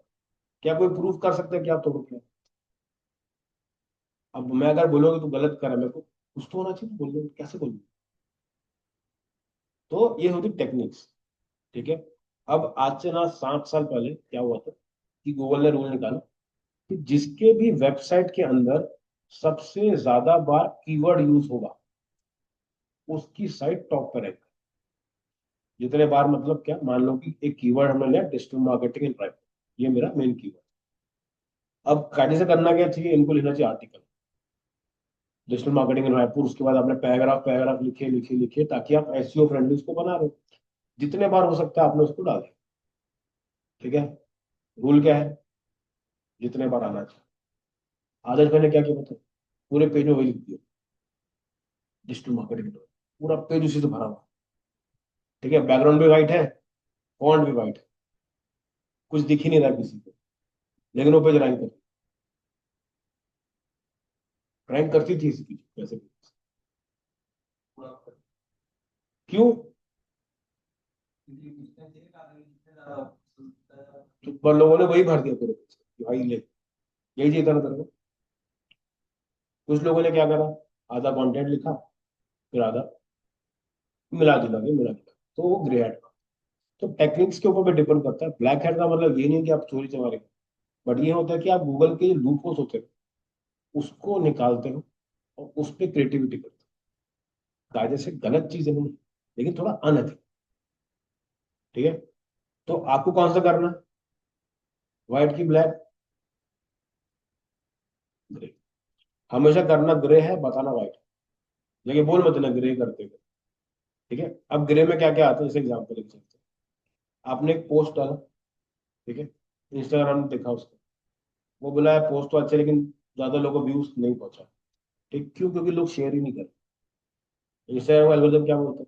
क्या कोई प्रूफ कर सकता है कि आप तोड़ के आए? अब मैं अगर बोलूंगा कि तू गलत कर रहा है, मेरे को कुछ तो होना चाहिए, बोल कैसे बोलूं? तो ये होती टेक्निक्स। ठीक है, अब आज से ना 7 साल पहले क्या हुआ था कि गूगल ने रूल निकाला कि जिसके भी वेबसाइट के अंदर सबसे ज्यादा बार कीवर्ड यूज होगा, उसकी साइट टॉप पर रहेगी। जितने बार मतलब क्या, मान लो कि एक कीवर्ड हमने लिया डिजिटल मार्केटिंग एंड ड्राइव, ये मेरा मेन कीवर्ड। अब कायदे से करना क्या चाहिए, इनको लिखना चाहिए article digital marketing in Raipur, उसके बाद आपने पैराग्राफ पैराग्राफ लिखे लिखे लिखे, ताकि आप एसईओ फ्रेंडली उसको बना रहे हो। जितने बार हो सकता है आपने उसको डाल दिया। ठीक है, रूल क्या है, जितने बार आना चाहिए। आदर्श मैंने क्या किया पता है? पूरे पेज में वही लिख दिया, डिजिटल मार्केटिंग, पूरा पेज उसी से भरा हुआ। ठीक है, बैकग्राउंड भी वाइट है, फॉन्ट भी वाइट है, कुछ दिख ही नहीं रहा किसी को, लेकिन वो पेज रैंक करती थी इसकी वैसे भी। क्यों? तो पर लोगों ने वही भर दिया पूरे पेज कि भाई ले, यही चाहिए था ना तेरे को। कुछ लोगों ने क्या करा, आधा कंटेंट लिखा, फिर आधा मिला दिला, तो वो ग्रे हैट का। तो टेक्निक्स के ऊपर भी डिपेंड करता है। ब्लैक हैट का मतलब ये नहीं कि आप चोरी चमारी, बट ये होता है कि आप गूगल के लूप होल्स होते हैं उसको निकालते हो और उस पर क्रिएटिविटी करते हो। कायदे से गलत चीजें नहीं, लेकिन थोड़ा अनएथिकल। ठीक है, तो आपको कौन सा करना है, व्हाइट की ब्लैक, ग्रे? हमेशा करना ग्रे है, बताना व्हाइट, लेकिन बोल मत ना ग्रे करते हो। ठीक है, अब ग्रे में क्या क्या आता है, जैसे एग्जाम्पल लिख सकते हैं। आपने एक पोस्ट डाला, ठीक है, इंस्टाग्राम ने देखा उसको, वो बोला है पोस्ट तो अच्छा लेकिन ज्यादा लोगों को व्यूज नहीं पहुंचा। ठीक, क्यों? क्योंकि लोग शेयर ही नहीं करते। इंस्टाग्राम का एल्गोरिथम क्या बोलता है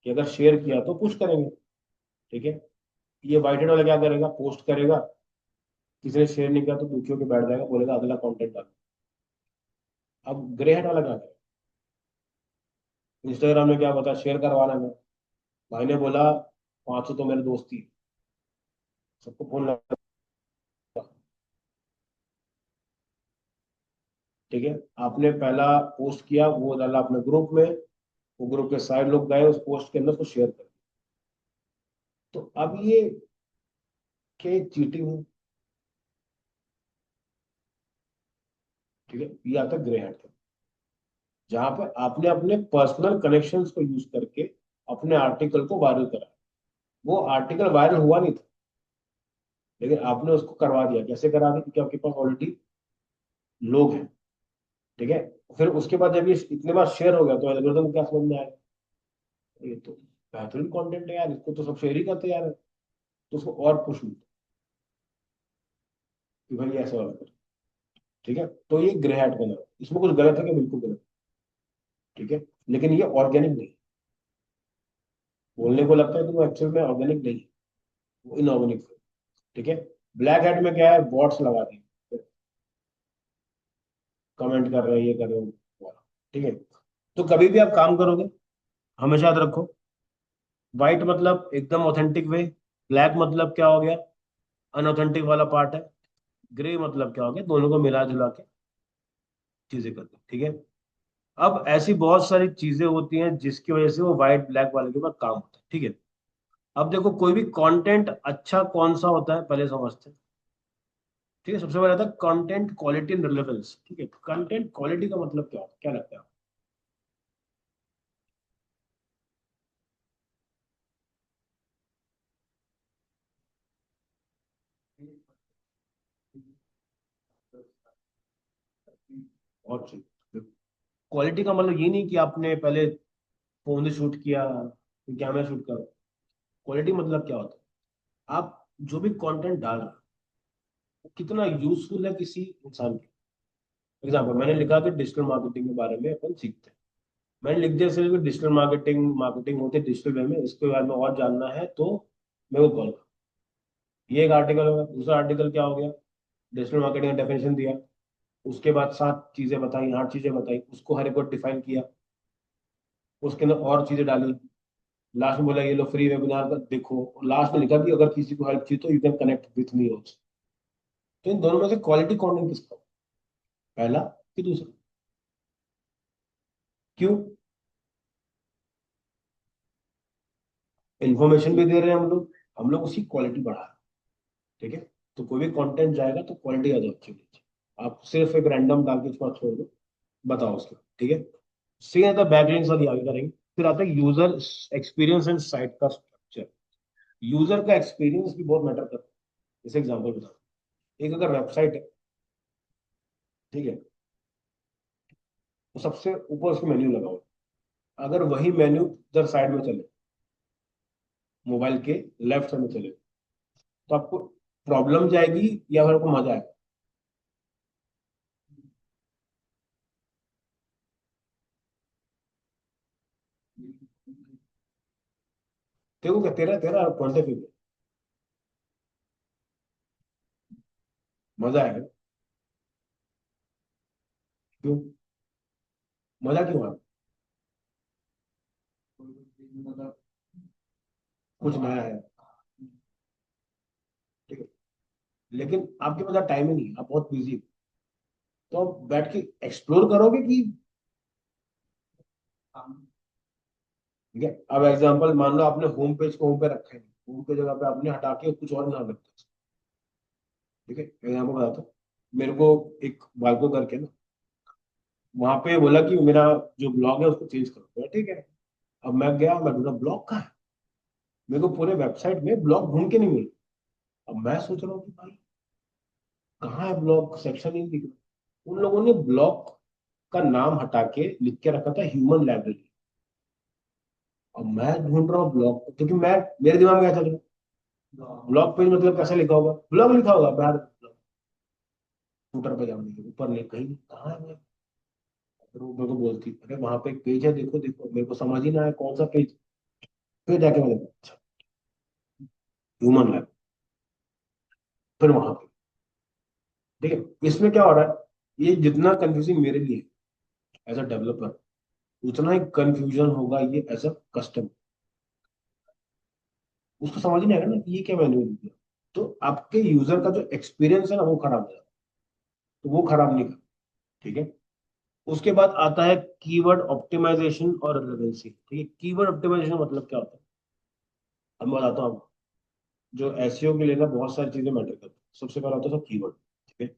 कि अगर शेयर किया तो पुश करेंगे। ठीक है, ये वाइटेड वाला क्या करेगा, पोस्ट करेगा, किसी ने शेयर नहीं किया तो दुखी होकर बैठ जाएगा, बोलेगा अगला कंटेंट डालो। अब ग्रे हेड वाला क्या करेगा, इंस्टाग्राम ने क्या बता शेयर करवाना है, भाई ने बोला 500 तो मेरे दोस्त ही, सबको फोन लगा, ठीक है। आपने पहला पोस्ट किया, वो डाला अपने ग्रुप में, वो ग्रुप के सारे लोग गए उस पोस्ट के अंदर, उसको शेयर कर। तो अब ये क्या चीटिंग है? ठीक है, ये आता है ग्रे हैट, जहां पे आपने अपने पर्सनल कनेक्शंस को यूज करके अपने आर्टिकल को वायरल करा। वो आर्टिकल वायरल हुआ नहीं था, लेकिन आपने उसको करवा दिया। कैसे करा दिया? क्योंकि आपके पास ऑलरेडी लोग हैं, ठीक है। फिर उसके बाद जब ये इतने बार शेयर हो गया तो एल्गोरिथम को क्या समझ में आया, ये तो बेहतरीन कंटेंट है यार, इसको तो सब शेयर ही करते हैं यार, तो उसको और पुश मिलता है कि भाई ऐसा वाला कर। ठीक है, तो ये ग्रे हैट का नाम है। इसमें कुछ गलत है क्या? बिल्कुल गलत। ठीक है, लेकिन ये ऑर्गेनिक नहीं। बोलने को लगता है कि वो एक्चुअल में ऑर्गेनिक नहीं है, वो इनऑर्गेनिक है। ठीक है। ब्लैक हैट में क्या है? बॉट्स लगा दिए, कमेंट कर रहे हैं, ये कर रहे हो। ठीक है। तो कभी भी आप काम करोगे, हमेशा याद रखो, व्हाइट मतलब एकदम ऑथेंटिक वे, ब्लैक मतलब क्या हो गया? अनऑथेंटिक वाला पार्ट है, ग्रे मतलब क्या हो गया? दोनों को मिला जुला के चीजें करते हैं। ठीक है। अब ऐसी बहुत सारी चीजें होती हैं जिसकी वजह से वो व्हाइट ब्लैक वाले के ऊपर काम होता है। ठीक है। अब देखो, कोई भी कंटेंट अच्छा कौन सा होता है पहले समझते हैं। ठीक है, सबसे पहले आता है कंटेंट क्वालिटी एंड रिलेवेंस। ठीक है, कंटेंट क्वालिटी का मतलब क्या होता है, क्या लगता है आपको? और चीज, क्वालिटी का मतलब ये नहीं कि आपने पहले फोन से शूट किया फिर कैमरा शूट करो। क्वालिटी मतलब क्या होता है? आप जो भी कंटेंट डाल रहे हो वो कितना यूजफुल है किसी इंसान के। एग्जाम्पल, मैंने लिखा कि डिजिटल मार्केटिंग के बारे में अपन सीखते हैं। मैंने लिख दिया सिर्फ डिजिटल मार्केटिंग, मार्केटिंग होती है डिजिटल वे में, इसके बारे में और जानना है तो मेरे को कॉल करो। ये एक आर्टिकल होगा। दूसरा आर्टिकल क्या हो गया? डिजिटल मार्केटिंग का डेफिनेशन दिया, उसके बाद 7 चीजें बताई, 8 चीजें बताई, उसको हर एक को डिफाइन किया, उसके अंदर और चीजें डाली। लास्ट में बोला ये लो फ्री वेबिनार का देखो, और लास्ट में लिखा कि अगर किसी को हेल्प चाहिए तो you can connect with me also. तो इन दोनों में से क्वालिटी कंटेंट किसका हो? पहला कि दूसरा? क्यों? इन्फॉर्मेशन भी दे रहे हैं हम लोग उसकी क्वालिटी बढ़ा रहे हैं। ठीक है। तो कोई भी कंटेंट जाएगा तो क्वालिटी ज्यादा अच्छी होनी चाहिए। आप सिर्फ एक रैंडम डाल के उसको छोड़ दो, बताओ उसके। ठीक है। सी आता है बैकलिंक्स, वाली आगे करेंगे। फिर आता है यूजर एक्सपीरियंस एंड साइट का स्ट्रक्चर। यूजर का एक्सपीरियंस भी बहुत मैटर करता है। जैसे एग्जांपल बता, एक अगर वेबसाइट है, ठीक है, तो सबसे ऊपर उसका मेन्यू लगा हुआ है। अगर वही मेन्यू इधर साइड में चले, मोबाइल के लेफ्ट साइड में चले, तो आपको प्रॉब्लम जाएगी या फिर आपको मजा आएगा? देखो क्या तेरा तेरा पॉइंट ऑफ व्यू, मजा आएगा। क्यों? मजा क्यों आएगा? कुछ नया है, ठीक है। लेकिन आपके पास टाइम ही नहीं है, आप बहुत बिजी हो, तो आप बैठ के एक्सप्लोर करोगे कि? ठीक है। अब एग्जांपल मान लो आपने होम पेज को होम पे रखा है, होम पे जगह पे आपने हटा के कुछ और नाम रखा है। ठीक है, एग्जाम्पल बताता हूँ। मेरे को एक बालको करके ना, वहां पे बोला कि मेरा जो ब्लॉग है उसको चेंज करो। बोला, ठीक है। अब मैं गया, मैं ढूंढा ब्लॉग कहाँ है। मेरे को पूरे वेबसाइट में ब्लॉग ढूंढ के नहीं मिले। अब मैं सोच रहा हूँ कि भाई कहाँ है ब्लॉग, सेक्शन ही नहीं दिख रहा। उन लोगों ने ब्लॉग का नाम हटा के लिख के रखा था ह्यूमन लाइब्रेरी। अब मैं ढूंढ रहा हूँ ब्लॉग, क्योंकि मैं, मेरे दिमाग में क्या चल रहा है, ब्लॉग पेज मतलब कैसे लिखा होगा? ब्लॉग लिखा होगा बाहर, फुटर पे जाने के ऊपर नहीं, कहीं कहाँ है? फिर वो मेरे को बोलती, अरे वहां पे एक पेज है, देखो देखो। मेरे को समझ ही ना आया कौन सा पेज। फिर जाके मैंने अच्छा, ह्यूमन लैब, फिर वहां पे। ठीक है, इसमें क्या हो रहा है, ये जितना कंफ्यूजिंग मेरे लिए एज अ डेवलपर, उतना ही कंफ्यूजन होगा ये एज अ कस्टमर। उसको समझ नहीं आएगा ना कि ये क्या मैन्युअल दिया। तो आपके यूजर का जो एक्सपीरियंस है ना वो खराब हो जाता है, तो वो खराब नहीं कर। ठीक है। उसके बाद आता है कीवर्ड ऑप्टिमाइजेशन और रिलेवेंसी। ठीक है, कीवर्ड ऑप्टिमाइजेशन मतलब क्या होता है, अब मैं बताता हूँ आपको। जो एसईओ के लिए ना बहुत सारी चीजें मैटर करती है। सबसे पहला होता है कीवर्ड। ठीक है।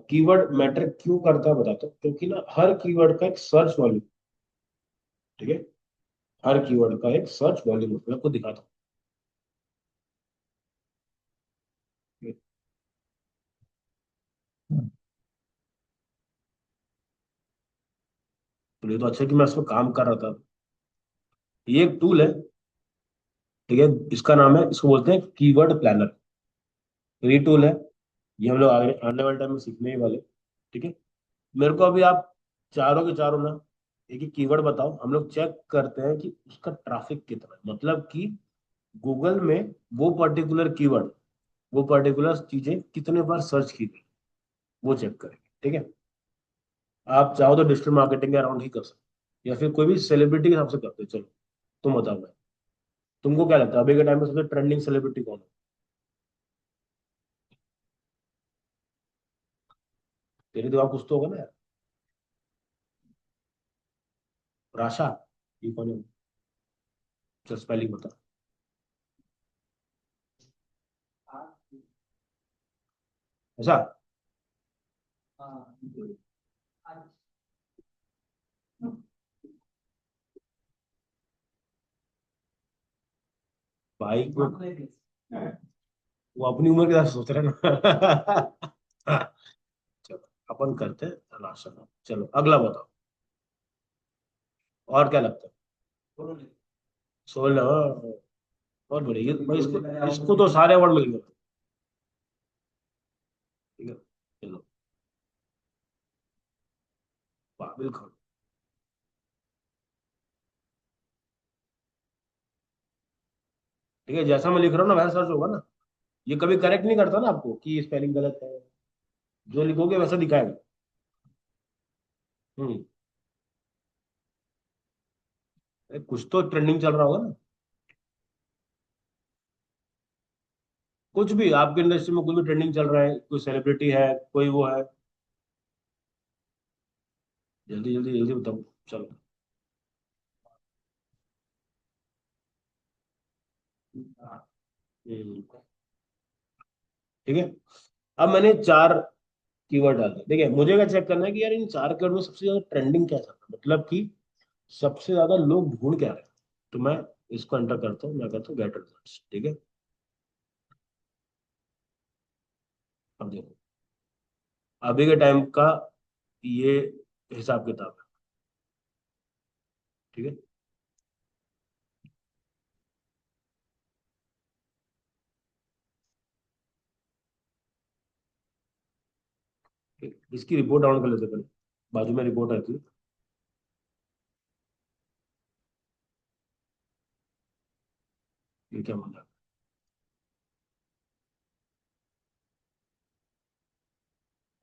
कीवर्ड मैटर क्यों करता है बताता हूँ, क्योंकि ना हर कीवर्ड का एक सर्च वॉल्यूम। ठीक है। हर कीवर्ड का एक सर्च वॉल्यूम होता है, मैं आपको दिखाता हूँ। तो ये तो अच्छा है कि मैं इसमें काम कर रहा था। ये एक टूल है। ठीक है, इसका नाम है, इसको बोलते हैं कीवर्ड प्लानर। तो ये टूल है, ये हम लोग आगे आने वाले टाइम में सीखने ही वाले। ठीक है। मेरे को अभी आप चारों के चारों ना एक एक कीवर्ड बताओ, हम लोग चेक करते हैं कि उसका ट्रैफिक कितना है, मतलब कि गूगल में वो पर्टिकुलर कीवर्ड, वो पर्टिकुलर चीजें कितने बार सर्च की गई, वो चेक करेंगे। ठीक है। आप चाहो तो डिजिटल मार्केटिंग के अराउंड ही कर सकते हो, या फिर कोई भी सेलिब्रिटी के हिसाब से करते हो। चलो तुम बताओ भाई, तुमको क्या लगता है अभी के टाइम में सबसे ट्रेंडिंग सेलिब्रिटी कौन है? तेरे दिमाग कुछ तो होगा ना यार। राशा, ये कौन है? चल स्पेलिंग बता। ऐसा? भाई वो अपनी उम्र के साथ सोच रहे हैं ना। चलो अपन करते हैं राशा। चलो अगला बताओ, और क्या लगता है? 16। बहुत बढ़िया, ये भाई इसको इसको तो सारे अवार्ड मिल गए। ठीक है। चलो, काबिल खान। ठीक है, जैसा मैं लिख रहा हूँ ना वैसा सर्च होगा ना। ये कभी करेक्ट नहीं करता ना आपको कि स्पेलिंग गलत है, जो लिखोगे वैसा दिखाएगा। हम्म। कुछ तो ट्रेंडिंग चल रहा होगा ना। कुछ भी आपके इंडस्ट्री में कुछ भी ट्रेंडिंग चल रहा है, कोई सेलिब्रिटी है, कोई वो है। जल्दी जल्दी जल्दी बताओ। चलो। हम्म, ठीक है। अब मैंने चार कीवर्ड डाल दिए। देखिए मुझे क्या चेक करना है कि यार इन चार कीवर्ड में सबसे ज्यादा ट्रेंडिंग क्या चल रहा है, मतलब कि सबसे ज्यादा लोग ढूंढ क्या रहे हैं। तो मैं इसको एंटर करता हूँ, मैं कहता हूँ गेट रिजल्ट्स। ठीक है। अब देखो अभी के टाइम का ये हिसाब किताब है। ठीक है। इसकी रिपोर्ट डाउन कर लेते हैं पहले, बाजू में रिपोर्ट आती है। ये क्या मतलब?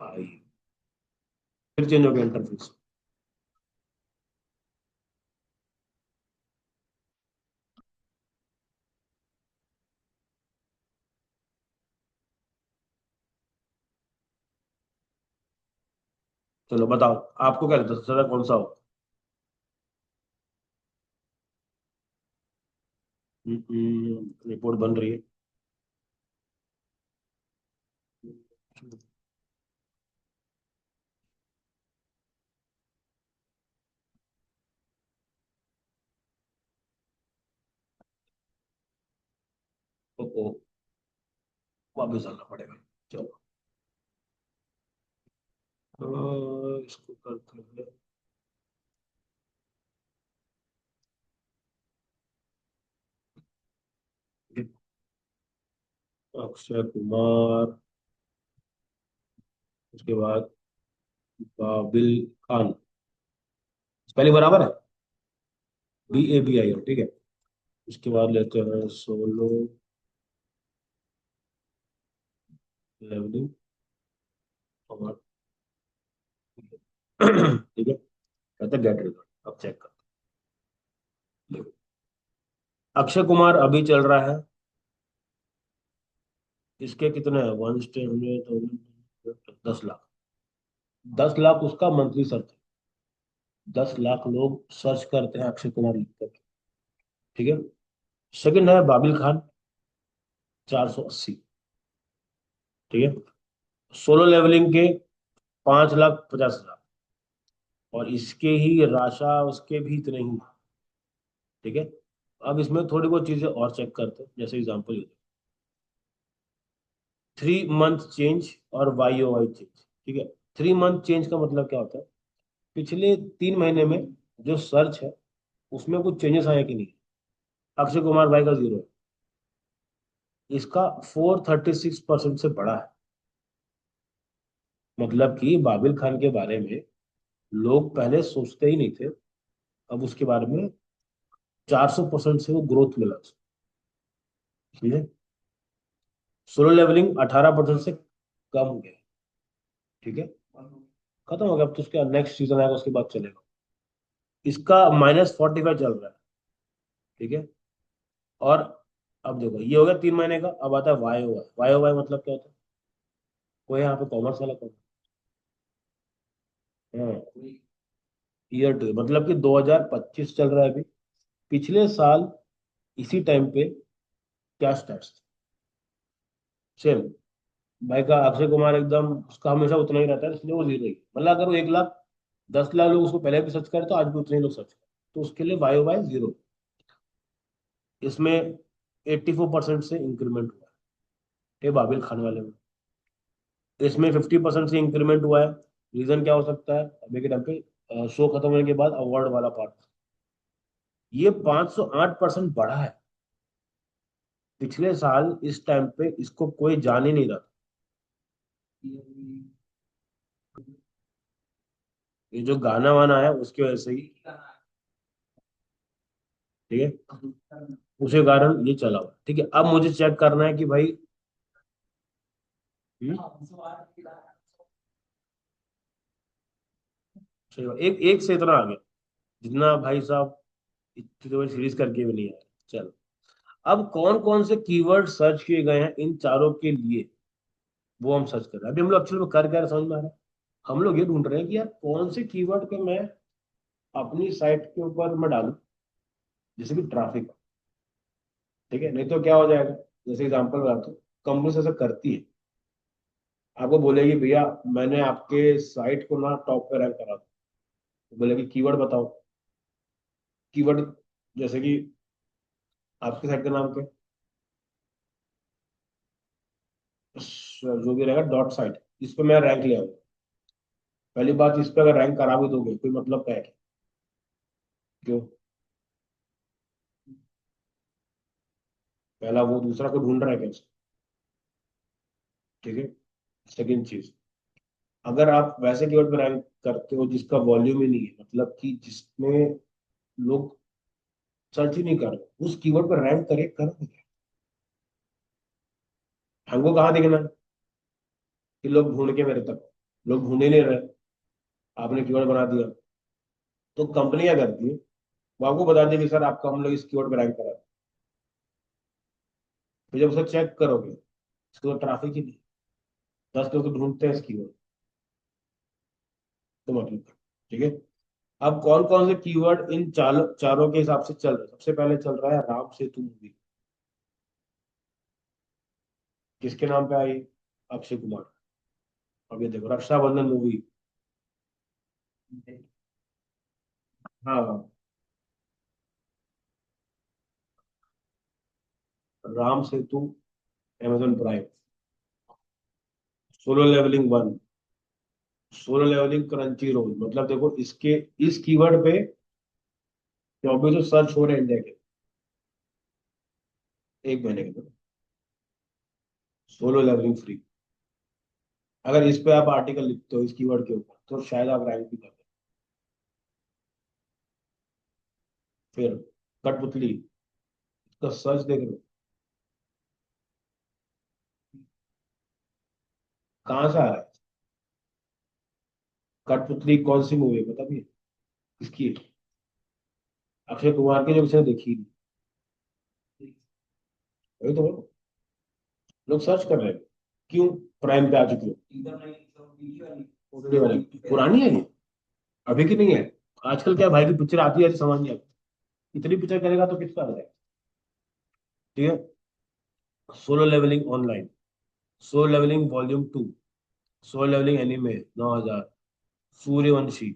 भाई फिर चेंज हो गया इंटरफेस। चलो बताओ, आपको क्या लगता है सबसे ज्यादा कौन सा होगा? रिपोर्ट बन रही है। ओ, वापस आना पड़ेगा। चलो इसको करते हैं। अक्षय कुमार, उसके बाद काबिल खान। स्पेलिंग बराबर है, BABI। ठीक है। उसके बाद लेते हैं सोलो लेवलिंग और ठीक है, कहते हैं गेट रिजल्ट। अब चेक कर। देखो अक्षय कुमार अभी चल रहा है इसके कितने हैं, 1 10 10 लाख। 10 लाख उसका मंथली सर्च। 10 लाख लोग सर्च करते हैं अक्षय कुमार लिख कर। ठीक है। सेकंड है बाबिल खान, 480। ठीक है। सोलो लेवलिंग के 5,50,000। और इसके ही राशा उसके भी इतने ही। ठीक है। अब इसमें थोड़ी बहुत चीजें और चेक करते हैं, जैसे एग्जाम्पल 3 मंथ चेंज और YOY चेंज। ठीक है। 3 मंथ चेंज का मतलब क्या होता है, पिछले 3 महीने में जो सर्च है उसमें कुछ चेंजेस आए कि नहीं। अक्षय कुमार भाई का 0 है, इसका 436% से बढ़ा है। मतलब कि बाबिल खान के बारे में लोग पहले सोचते ही नहीं थे, अब उसके बारे में 400% से वो ग्रोथ मिला उसको। ठीक है। सोलो लेवलिंग 18% से कम हो गया। ठीक है। खत्म हो गया, अब तो उसका नेक्स्ट सीजन आएगा उसके बाद चलेगा। इसका -45 चल रहा है। ठीक है। और अब देखो, ये हो गया 3 महीने का। अब आता है YOY। YOY मतलब क्या होता है, कोई यहाँ पे कॉमर्स वाला कौन। हाँ, ईयर टू, मतलब कि 2025 चल रहा है अभी। पिछले साल इसी टाइम पे क्या स्टैट्स सेम। भाई का अक्षय कुमार एकदम उसका हमेशा उतना ही रहता है, इसलिए वो 0 ही। मतलब अगर वो 1,10,00,000 लोग उसको पहले भी सर्च करे तो आज भी उतने ही लोग सर्च करे, तो उसके लिए YOY 0। इसमें 84% से इंक्रीमेंट हुआ है, ये बाबिल खान वाले में। इसमें 50% से इंक्रीमेंट हुआ है। रीजन क्या हो सकता है, अभी के टाइम पे शो खत्म होने के बाद अवार्ड वाला पार्ट, ये 508% बढ़ा है। पिछले साल इस टाइम पे इसको कोई जान ही नहीं रहा था। ये जो गाना वाना है उसकी वजह से ही। ठीक है। उसी कारण ये चला हुआ। ठीक है। अब मुझे चेक करना है कि भाई। सही बात। एक एक से इतना आ गया जितना भाई साहब इतनी तो सीरीज करके भी नहीं आया। चल, अब कौन कौन से कीवर्ड सर्च किए गए हैं इन चारों के लिए, वो हम सर्च कर रहे हैं। अभी हम लोग एक्चुअली में कर क्या रहे हैं, समझ में आ रहा है। हम लोग ये ढूंढ रहे हैं कि यार कौन से कीवर्ड पे मैं अपनी साइट के ऊपर मैं डालूं, जैसे कि ट्रैफिक। ठीक है, नहीं तो क्या हो जाएगा, जैसे एग्जांपल बताता हूँ। कंपनी ऐसा करती है, आपको बोलेगी भैया मैंने आपके साइट को ना टॉप पे रैंक करा, तो बोलेगी कीवर्ड बताओ। कीवर्ड जैसे कि आपकी साइट का नाम क्या है, जो भी रहेगा डॉट साइट, इस पे मैं रैंक ले आऊंगा। पहली बात, इस पे अगर रैंक करा भी दोगे कोई मतलब क्या है, क्यों। पहला वो दूसरा को ढूंढ रहा है कैसे। ठीक है। सेकंड चीज, अगर आप वैसे कीवर्ड पे रैंक करते हो जिसका वॉल्यूम ही नहीं है, मतलब कि जिसमें लोग सर्च ही नहीं कर रहे, उस कीवर्ड पर रैंक करे कर, हमको कहाँ दिखना है कि लोग ढूंढ के मेरे तक, लोग ढूंढ ही नहीं रहे, आपने कीवर्ड बना दिया। तो कंपनी क्या करती है, वो आपको बता देगी सर आपका हम लोग इस कीवर्ड पर रैंक करा। फिर जब उसे चेक करोगे, इसको तो ट्रैफिक ही नहीं, 10 लोग तो ढूंढते हैं इस कीवर्ड, तो मतलब। ठीक है। अब कौन कौन से कीवर्ड इन चारों के हिसाब से चल रहे हैं, सबसे पहले चल रहा है राम सेतु मूवी। किसके नाम पे आई, अक्षय कुमार। अब ये देखो रक्षाबंधन मूवी। हाँ, Ram Setu, Amazon Prime. Solo leveling 1, solo leveling Crunchyroll. मतलब देखो इसके, इस कीवर्ड पे 24 सर्च हो रहे हैं इंडिया के, 1 महीने के अंदर। सोलो लेवलिंग फ्री, अगर इस पे आप आर्टिकल लिखते हो इस कीवर्ड के ऊपर तो शायद आप रैंक भी कर दो। फिर कठपुतली, इसका सर्च देख लो, कहाँ से आ रहा है। कठपुतली कौन सी मूवी है बता भी, इसकी अक्षय कुमार की, जो किसी ने देखी नहीं। वही तो बोलो। लोग सर्च कर रहे हैं। क्यों? प्राइम पे आ चुकी हो ओटीटी वाली। पुरानी है ये, अभी की नहीं है। आजकल क्या भाई की पिक्चर आती है समझ नहीं आता। इतनी पिक्चर करेगा तो किसका करेगा। ठीक है। Solo leveling online, solo leveling volume 2, solo leveling anime 9,000, Sooryavanshi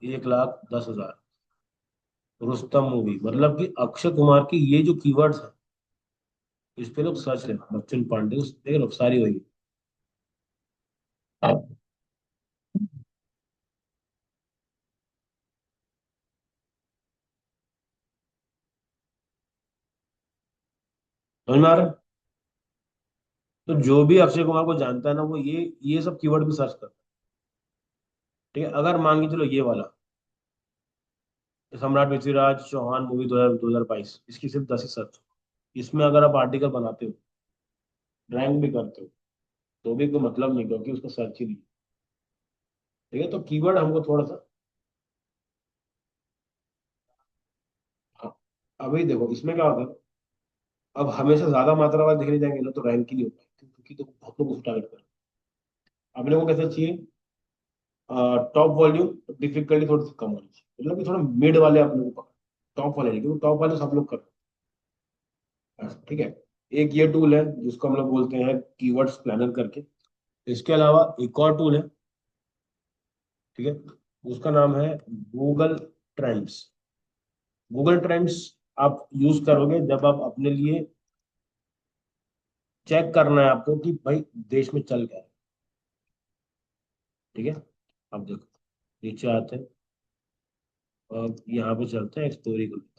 1,10,000, Rustom movie. मतलब कि अक्षय कुमार की ये जो कीवर्ड्स है, इस पे लोग सर्च रहे हैं। बच्चन पांडे उस देख लो सारी वही है। समझ में आ रहा है? तो जो भी अक्षय कुमार को जानता है ना, वो ये सब कीवर्ड भी सर्च करता है। ठीक है। अगर मान के चलो ये वाला सम्राट पृथ्वीराज चौहान मूवी 2022, इसकी सिर्फ 10 ही सर्च। इसमें अगर आप आर्टिकल बनाते हो, रैंक भी करते हो, तो भी कोई मतलब नहीं, क्योंकि उसका सर्च ही नहीं। ठीक है। तो कीवर्ड हमको थोड़ा सा। हाँ, अभी देखो इसमें क्या होता है। अब हमेशा ज्यादा मात्रा वाला देखने जाएंगे ना, तो रैंक ही नहीं हो पाएगा, क्योंकि तो बहुत लोग उसको टारगेट कर रहे हैं। अपने को कैसा चाहिए? टॉप वॉल्यूम, डिफिकल्टी थोड़ी सी कम होनी चाहिए, मतलब कि थोड़ा मिड वाले अपने को पकड़। टॉप वाले नहीं, क्योंकि टॉप वाले सब लोग कर रहे हैं। ठीक है। एक ये टूल है जिसको हम लोग बोलते हैं कीवर्ड्स प्लानर करके। इसके अलावा एक और टूल है। ठीक है। उसका नाम है गूगल ट्रेंड्स। गूगल ट्रेंड्स आप यूज करोगे जब आप अपने लिए चेक करना है आपको कि भाई देश में चल क्या है। ठीक है। अब देखो नीचे आते हैं, और यहाँ पे चलते हैं, एक्सप्लोर को लेते हैं।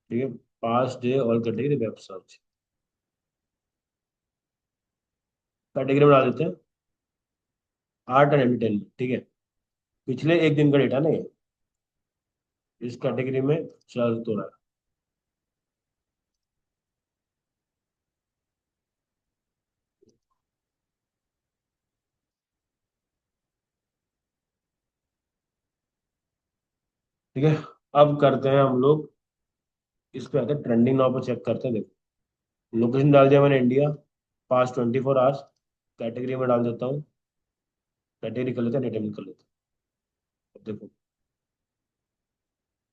ठीक है। पास्ट डे और कैटेगरी वेब सर्च, कैटेगरी में डाल देते हैं आर्ट एंड एंटरटेनमेंट। ठीक है। पिछले एक दिन का डेटा नहीं है, इस कैटेगरी में चल तो रहा है। ठीक है। अब करते हैं हम लोग, इस पे आते हैं ट्रेंडिंग नाउ पे, चेक करते हैं। देखो लोकेशन डाल दिया मैंने इंडिया, पास्ट 24 आवर्स। कैटेगरी में डाल देता हूँ, कैटेगरी कर लेते हैं, एंटरटेनमेंट कर लेते हैं। अब देखो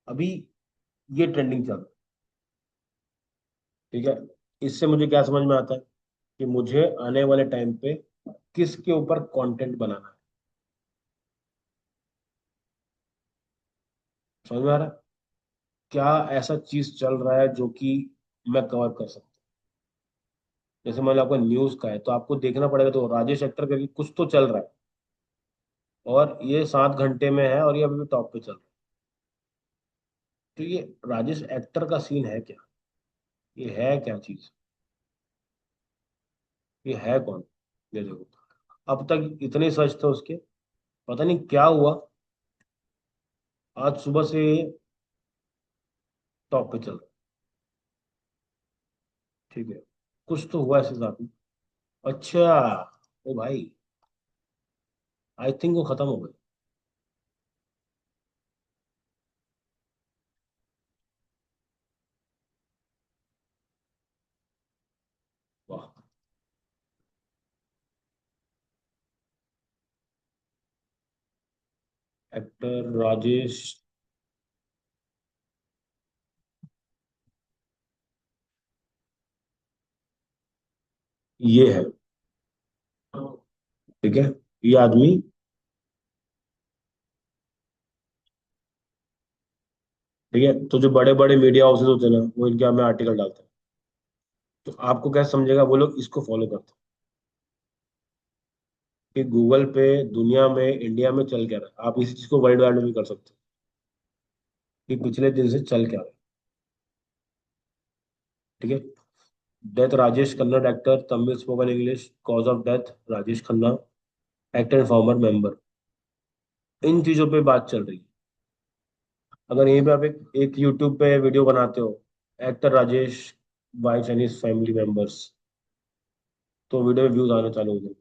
अभी ये ट्रेंडिंग चल रहा है। ठीक है। इससे मुझे क्या समझ में आता है कि मुझे आने वाले टाइम पे किसके ऊपर कंटेंट बनाना है। समझ में आ रहा है? क्या ऐसा चीज चल रहा है जो कि मैं कवर कर सकता हूँ। जैसे मान लो आपका न्यूज का है, तो आपको देखना पड़ेगा, तो राजेश एक्टर करके कुछ तो चल रहा है, और ये 7 घंटे में है, और ये अभी भी टॉप पे चल रहा है। तो ये राजेश एक्टर का सीन है क्या? ये है क्या चीज? ये है कौन? ये देखो, अब तक इतने सर्च थे उसके, पता नहीं क्या हुआ, आज सुबह से टॉप पे चल रहा है। ठीक है। कुछ तो हुआ ऐसे साथ में। अच्छा, ओ भाई, आई थिंक वो खत्म हो गई। वाह। एक्टर राजेश, ये है। ठीक है। ये आदमी, ठीक है, तो जो बड़े बड़े मीडिया हाउसेस होते हैं ना, वो इनके में आर्टिकल डालते हैं। तो आपको क्या समझेगा, वो लोग इसको फॉलो करते हैं कि गूगल पे दुनिया में, इंडिया में चल क्या रहा है। आप इसी चीज को वर्ल्ड वाइड में भी कर सकते हो कि पिछले दिन से चल क्या रहा है। ठीक है। Death Rajesh Kannada actor, Tamil spoken English, cause of death Rajesh Khanna, actor and former member. इन चीजों पे बात चल रही है। अगर यहीं पे आप एक यूट्यूब पे वीडियो बनाते हो, actor Rajesh wife and his family members, तो वीडियो में व्यूज आने चालू हो गए।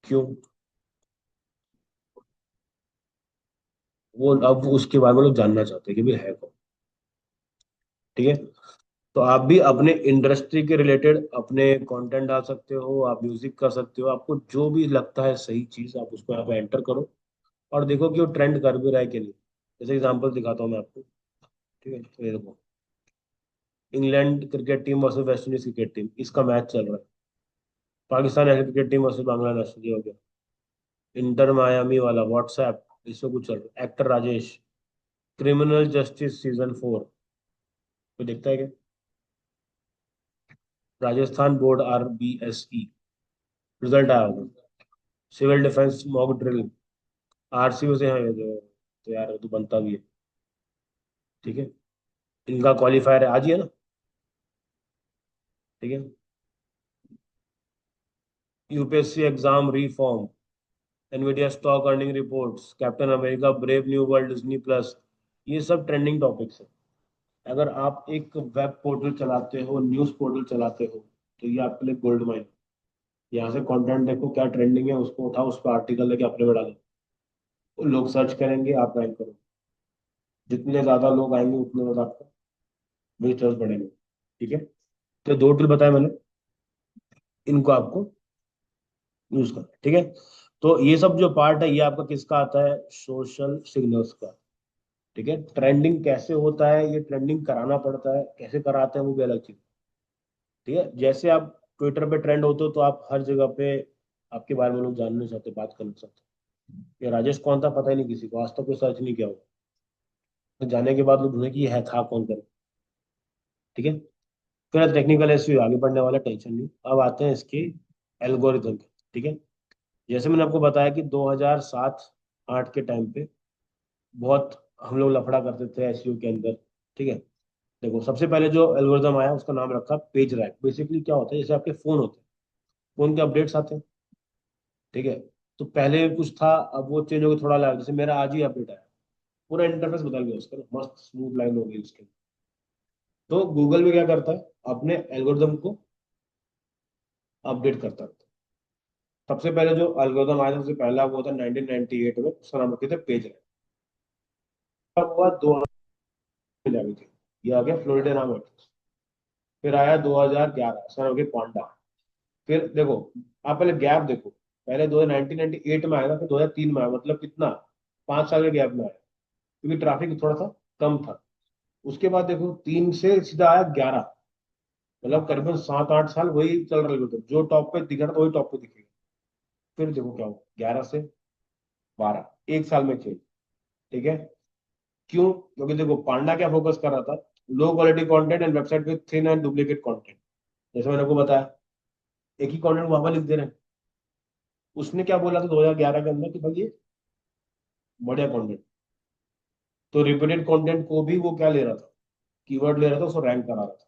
क्यों? वो अब उसके बारे में लोग जानना चाहते हैं कि भाई है कौन। ठीक है। तो आप भी अपने इंडस्ट्री के रिलेटेड अपने कंटेंट डाल सकते हो, आप म्यूजिक कर सकते हो, आपको जो भी लगता है सही चीज आप उसको यहाँ पे एंटर करो और देखो कि वो ट्रेंड कर भी रहा है कि नहीं। जैसे एग्जांपल दिखाता हूँ मैं आपको। ठीक है, तो ये देखो, England cricket team versus West Indies cricket team, इसका मैच चल रहा है। Pakistan national cricket team versus Bangladesh, ये हो गया। इंटर मायामी वाला व्हाट्सएप, इसमें कुछ चल रहा है। Actor Rajesh, criminal justice season 4, कोई देखता है क्या? राजस्थान बोर्ड RBSE, रिजल्ट आया होगा। Civil defence mock drill, RCO से है ये जो, तो यार वो तो बनता भी है। ठीक है, इनका क्वालिफायर है आज ही है ना। ठीक है, UPSC exam reform, Nvidia stock earning reports, captain America brave new world, Disney plus, ये सब ट्रेंडिंग टॉपिक्स है। अगर आप एक वेब पोर्टल चलाते हो, न्यूज पोर्टल चलाते हो, तो ये आपके लिए गोल्ड माइन। यहाँ से कंटेंट देखो क्या ट्रेंडिंग है, उसको उठाओ, उस पर आर्टिकल लेके अपने में डालो, वो लोग सर्च करेंगे, आप रैंक करो। जितने ज्यादा लोग आएंगे उतने ज्यादा आपका विजिटर्स बढ़ेंगे। ठीक है, तो दो टूल बताए मैंने, इनको आपको यूज करना है। ठीक है, तो ये सब जो पार्ट है ये आपका किसका आता है, सोशल सिग्नल्स का। ठीक है, ट्रेंडिंग कैसे होता है, ये ट्रेंडिंग कराना पड़ता है, कैसे कराते हैं वो भी अलग चीज। ठीक है, जैसे आप ट्विटर पे ट्रेंड होते हो तो आप हर जगह पे आपके बारे में लोग जानना चाहते, बात करना चाहते। ये राजेश कौन था पता ही नहीं किसी को, आज तक कोई सर्च नहीं किया होगा। तो जाने के बाद लोग ढूंढे कि ये है था कौन करे। ठीक है, फिर टेक्निकल एसईओ आगे बढ़ने वाला, टेंशन नहीं। अब आते हैं इसके एल्गोरिथम। ठीक है, जैसे मैंने आपको बताया कि 2007-8 के टाइम पे बहुत हम लोग लफड़ा करते थे एसईओ के अंदर। ठीक है, देखो सबसे पहले जो एल्गोरिथम आया उसका नाम रखा पेज रैंक। बेसिकली क्या होता है, जैसे आपके फोन होते हैं, फोन के अपडेट्स आते हैं। ठीक है, तो पहले कुछ था, अब वो चेंज हो गया थोड़ा लगा, जैसे मेरा आज ही अपडेट आया, पूरा इंटरफेस बदल गया उसका ना, मस्त स्मूथ लाइन हो गई उसके। तो गूगल भी क्या करता है, अपने एल्गोरिदम को अपडेट करता है। सबसे पहले जो एल्गोरिदम आया था, सबसे पहला वो था 1998 में, उसका नाम रखे थे पेज रैंक। तब हुआ 2000 में जाके थे, ये आ गया फ्लोरिडा नाम है। फिर आया 2011, उसका नाम रखे पांडा। फिर देखो, आप पहले गैप देखो, पहले 1998 में आया था, फिर 2003 में आया, मतलब कितना, 5 साल के गैप में आया, क्योंकि ट्रैफिक थोड़ा सा कम था। उसके बाद देखो 3 से सीधा आया 11, मतलब करीबन 7-8 साल वही चल रहा है, जो टॉप पे दिख रहा था वही टॉप पे दिखेगा। फिर देखो क्या हुआ, 11 से 12, 1 साल में चेंज। ठीक है, क्यों? क्योंकि देखो पांडा क्या फोकस कर रहा था, low quality content and website with thin and duplicate content. जैसे मैंने आपको बताया, एक ही कंटेंट वहां पर लिख दे रहे हैं। उसने क्या बोला था 2011 के अंदर कि भाई ये बढ़िया कंटेंट, तो रिपीटेड कंटेंट को भी वो क्या ले रहा था, कीवर्ड ले रहा था, उसको रैंक करा रहा था।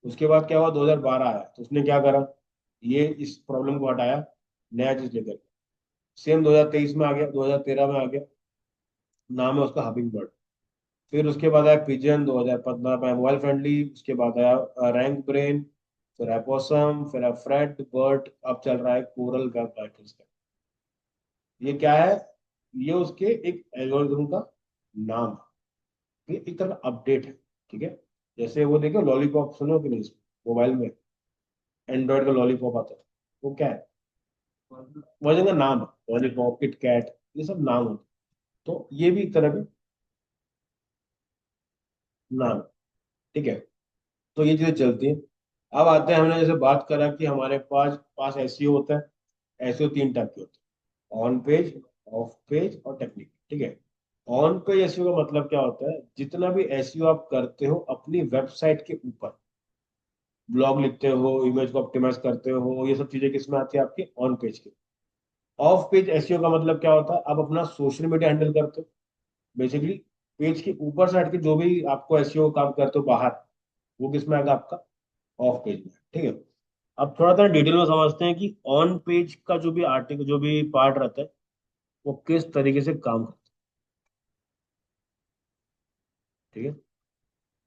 उसके बाद क्या हुआ, 2012 आया तो उसने क्या करा, ये इस प्रॉब्लम को हटाया, नया चीज लेकर। सेम 2023 में आ गया, 2013 में आ गया, नाम है उसका हबिंग बर्ड। फिर उसके बाद आया पिजन 2015 में, मोबाइल फ्रेंडली। उसके बाद आया रैंक ब्रेन, फिर एपोसम, फिर फ्रेड बर्ड, अब चल रहा है कोरल वेब राइटर्स का। ये क्या है, ये उसके एक एल्गोरिथम का नाम है, ये एक तरह का अपडेट है। ठीक है, जैसे वो देखो लॉलीपॉप, सुनो कि नहीं, मोबाइल में एंड्रॉइड का लॉलीपॉप आता है, वो क्या है, वर्जन का नाम है, लॉलीपॉप, किट कैट, ये सब नाम होते हैं। तो ये भी एक तरह का नाम है। ठीक है, तो ये चीजें चलती हैं। अब आते हैं, हमने जैसे बात करा कि हमारे पास पास एसईओ होता है। एसईओ 3 टाइप के होते हैं, ऑन पेज, ऑफ पेज और टेक्निक। ठीक है, ऑन पेज एसईओ का मतलब क्या होता है, जितना भी एसईओ आप करते हो अपनी वेबसाइट के ऊपर, ब्लॉग लिखते हो, इमेज को ऑप्टिमाइज करते हो, ये सब चीजें किसमें आती है, आपके ऑन पेज के। ऑफ पेज एसईओ का मतलब क्या होता है, आप अपना सोशल मीडिया हैंडल करते हो, बेसिकली पेज के ऊपर से हट के जो भी आपको एसईओ काम करते हो बाहर, वो किसमें आएगा, आपका ऑफ पेज में। ठीक है, अब थोड़ा सा डिटेल में समझते हैं कि ऑन पेज का जो भी आर्टिकल, जो भी पार्ट रहता है, वो किस तरीके से काम करता है। ठीक है,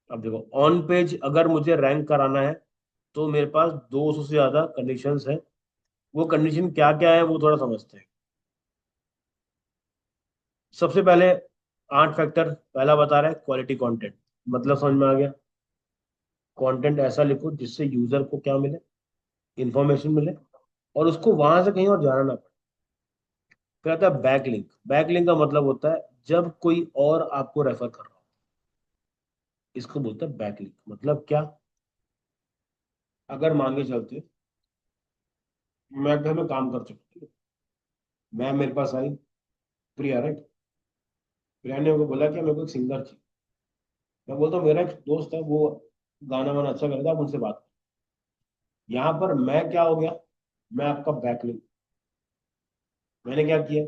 अब देखो ऑन पेज अगर मुझे रैंक कराना है तो मेरे पास 200 से ज्यादा कंडीशंस हैं। वो कंडीशन क्या क्या है वो थोड़ा समझते हैं। सबसे पहले 8 फैक्टर पहला बता रहा है क्वालिटी कंटेंट, मतलब समझ में आ गया। कंटेंट ऐसा लिखो जिससे यूजर को क्या मिले, इंफॉर्मेशन मिले, और उसको वहां से कहीं और जाना ना पड़े। फिर आता है बैकलिंक। बैकलिंक का मतलब होता है जब कोई और आपको रेफर कर रहा हो, इसको बोलते हैं बैकलिंक। मतलब क्या, अगर मान के चलते मैं घर में काम कर चुका, ठीक है, मैं मेरे पास आई प्रिया, राइट। प्रिया ने मेरे को बोला कि मेरे को एक सिंगर चाहिए। मैं बोलता हूँ मेरा एक दोस्त है, वो गाना वाना अच्छा करता है, आप उनसे बात करो। यहाँ पर मैं क्या हो गया, मैं आपका बैकलिंक। मैंने क्या किया,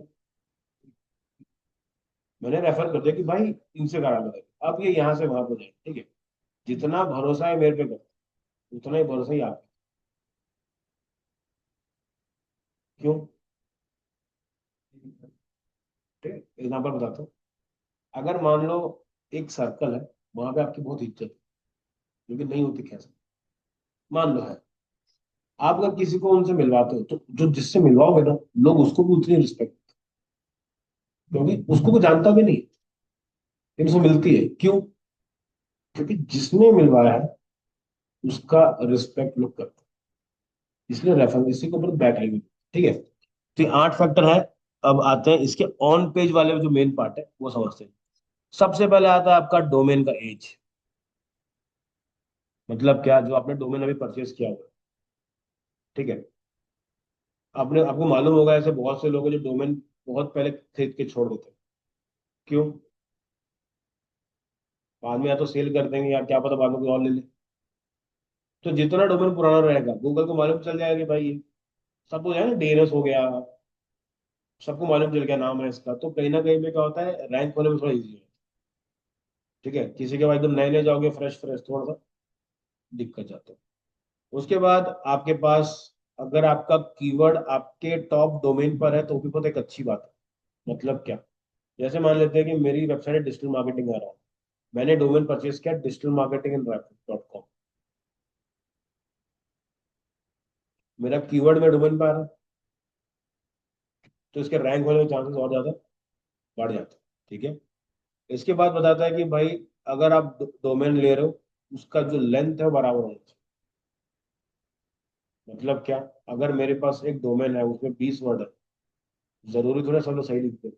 मैंने रेफर कर दिया कि भाई इनसे गाना लगाए, अब ये यहाँ से वहां पर जाए, ठीक है। जितना भरोसा है मेरे पे कर, उतना ही भरोसा ही आप पे। क्यों, ठीक है, एग्जाम्पल बताता हूँ। अगर मान लो एक सर्कल है, वहां पे आपकी बहुत इज्जत है, लेकिन नहीं होती, कैसे, मान लो है, आप अगर किसी को उनसे मिलवाते हो, तो जो जिससे मिलवाओगे ना, लोग उसको भी उतनी रिस्पेक्ट, क्योंकि उसको कोई जानता भी नहीं, लेकिन उसको मिलती है। क्यों, क्योंकि जिसने मिलवाया है उसका रिस्पेक्ट लोग करते हैं, इसलिए रेफरेंस इसी को ऊपर बैक लिंक, ठीक है। तो ये 8 फैक्टर है। अब आते हैं इसके ऑन पेज वाले जो मेन पार्ट है वो समझते हैं। सबसे पहले आता है आपका डोमेन का एज। मतलब क्या, जो आपने डोमेन अभी परचेज किया हुआ है, ठीक है। आपने, आपको मालूम होगा ऐसे बहुत से लोग हैं जो डोमेन बहुत पहले खरीद के छोड़ देते हैं। क्यों, बाद में या तो सेल कर देंगे, या क्या पता बाद में कोई और ले ले। तो जितना डोमेन पुराना रहेगा, गूगल को मालूम चल जाएगा कि भाई ये, सबको है ना, डीएनएस हो गया, सबको मालूम चल गया नाम है इसका, तो कहीं ना कहीं पे क्या होता है, रैंक होने में थोड़ा इजी है। ठीक है, किसी के बाद एकदम नए नए जाओगे, फ्रेश फ्रेश, थोड़ा सा दिक्कत जाता है। उसके बाद आपके पास, अगर आपका कीवर्ड आपके टॉप डोमेन पर है तो भी बहुत एक अच्छी बात है। मतलब क्या, जैसे मान लेते हैं कि मेरी वेबसाइट डिजिटल मार्केटिंग आ रहा है, मैंने डोमेन परचेज किया डिजिटल मार्केटिंग इन .com, मेरा कीवर्ड में डोमेन पर आ रहा है, तो इसके रैंक होने के चांसेस और ज्यादा बढ़ जाते हैं। ठीक है, इसके बाद बताता है कि भाई अगर आप डोमेन ले रहे हो, उसका जो लेंथ है वो बराबर होना चाहिए। मतलब क्या, अगर मेरे पास एक डोमेन है उसमें 20 वर्ड है, जरूरी थोड़ा सब लोग सही लिखते हैं,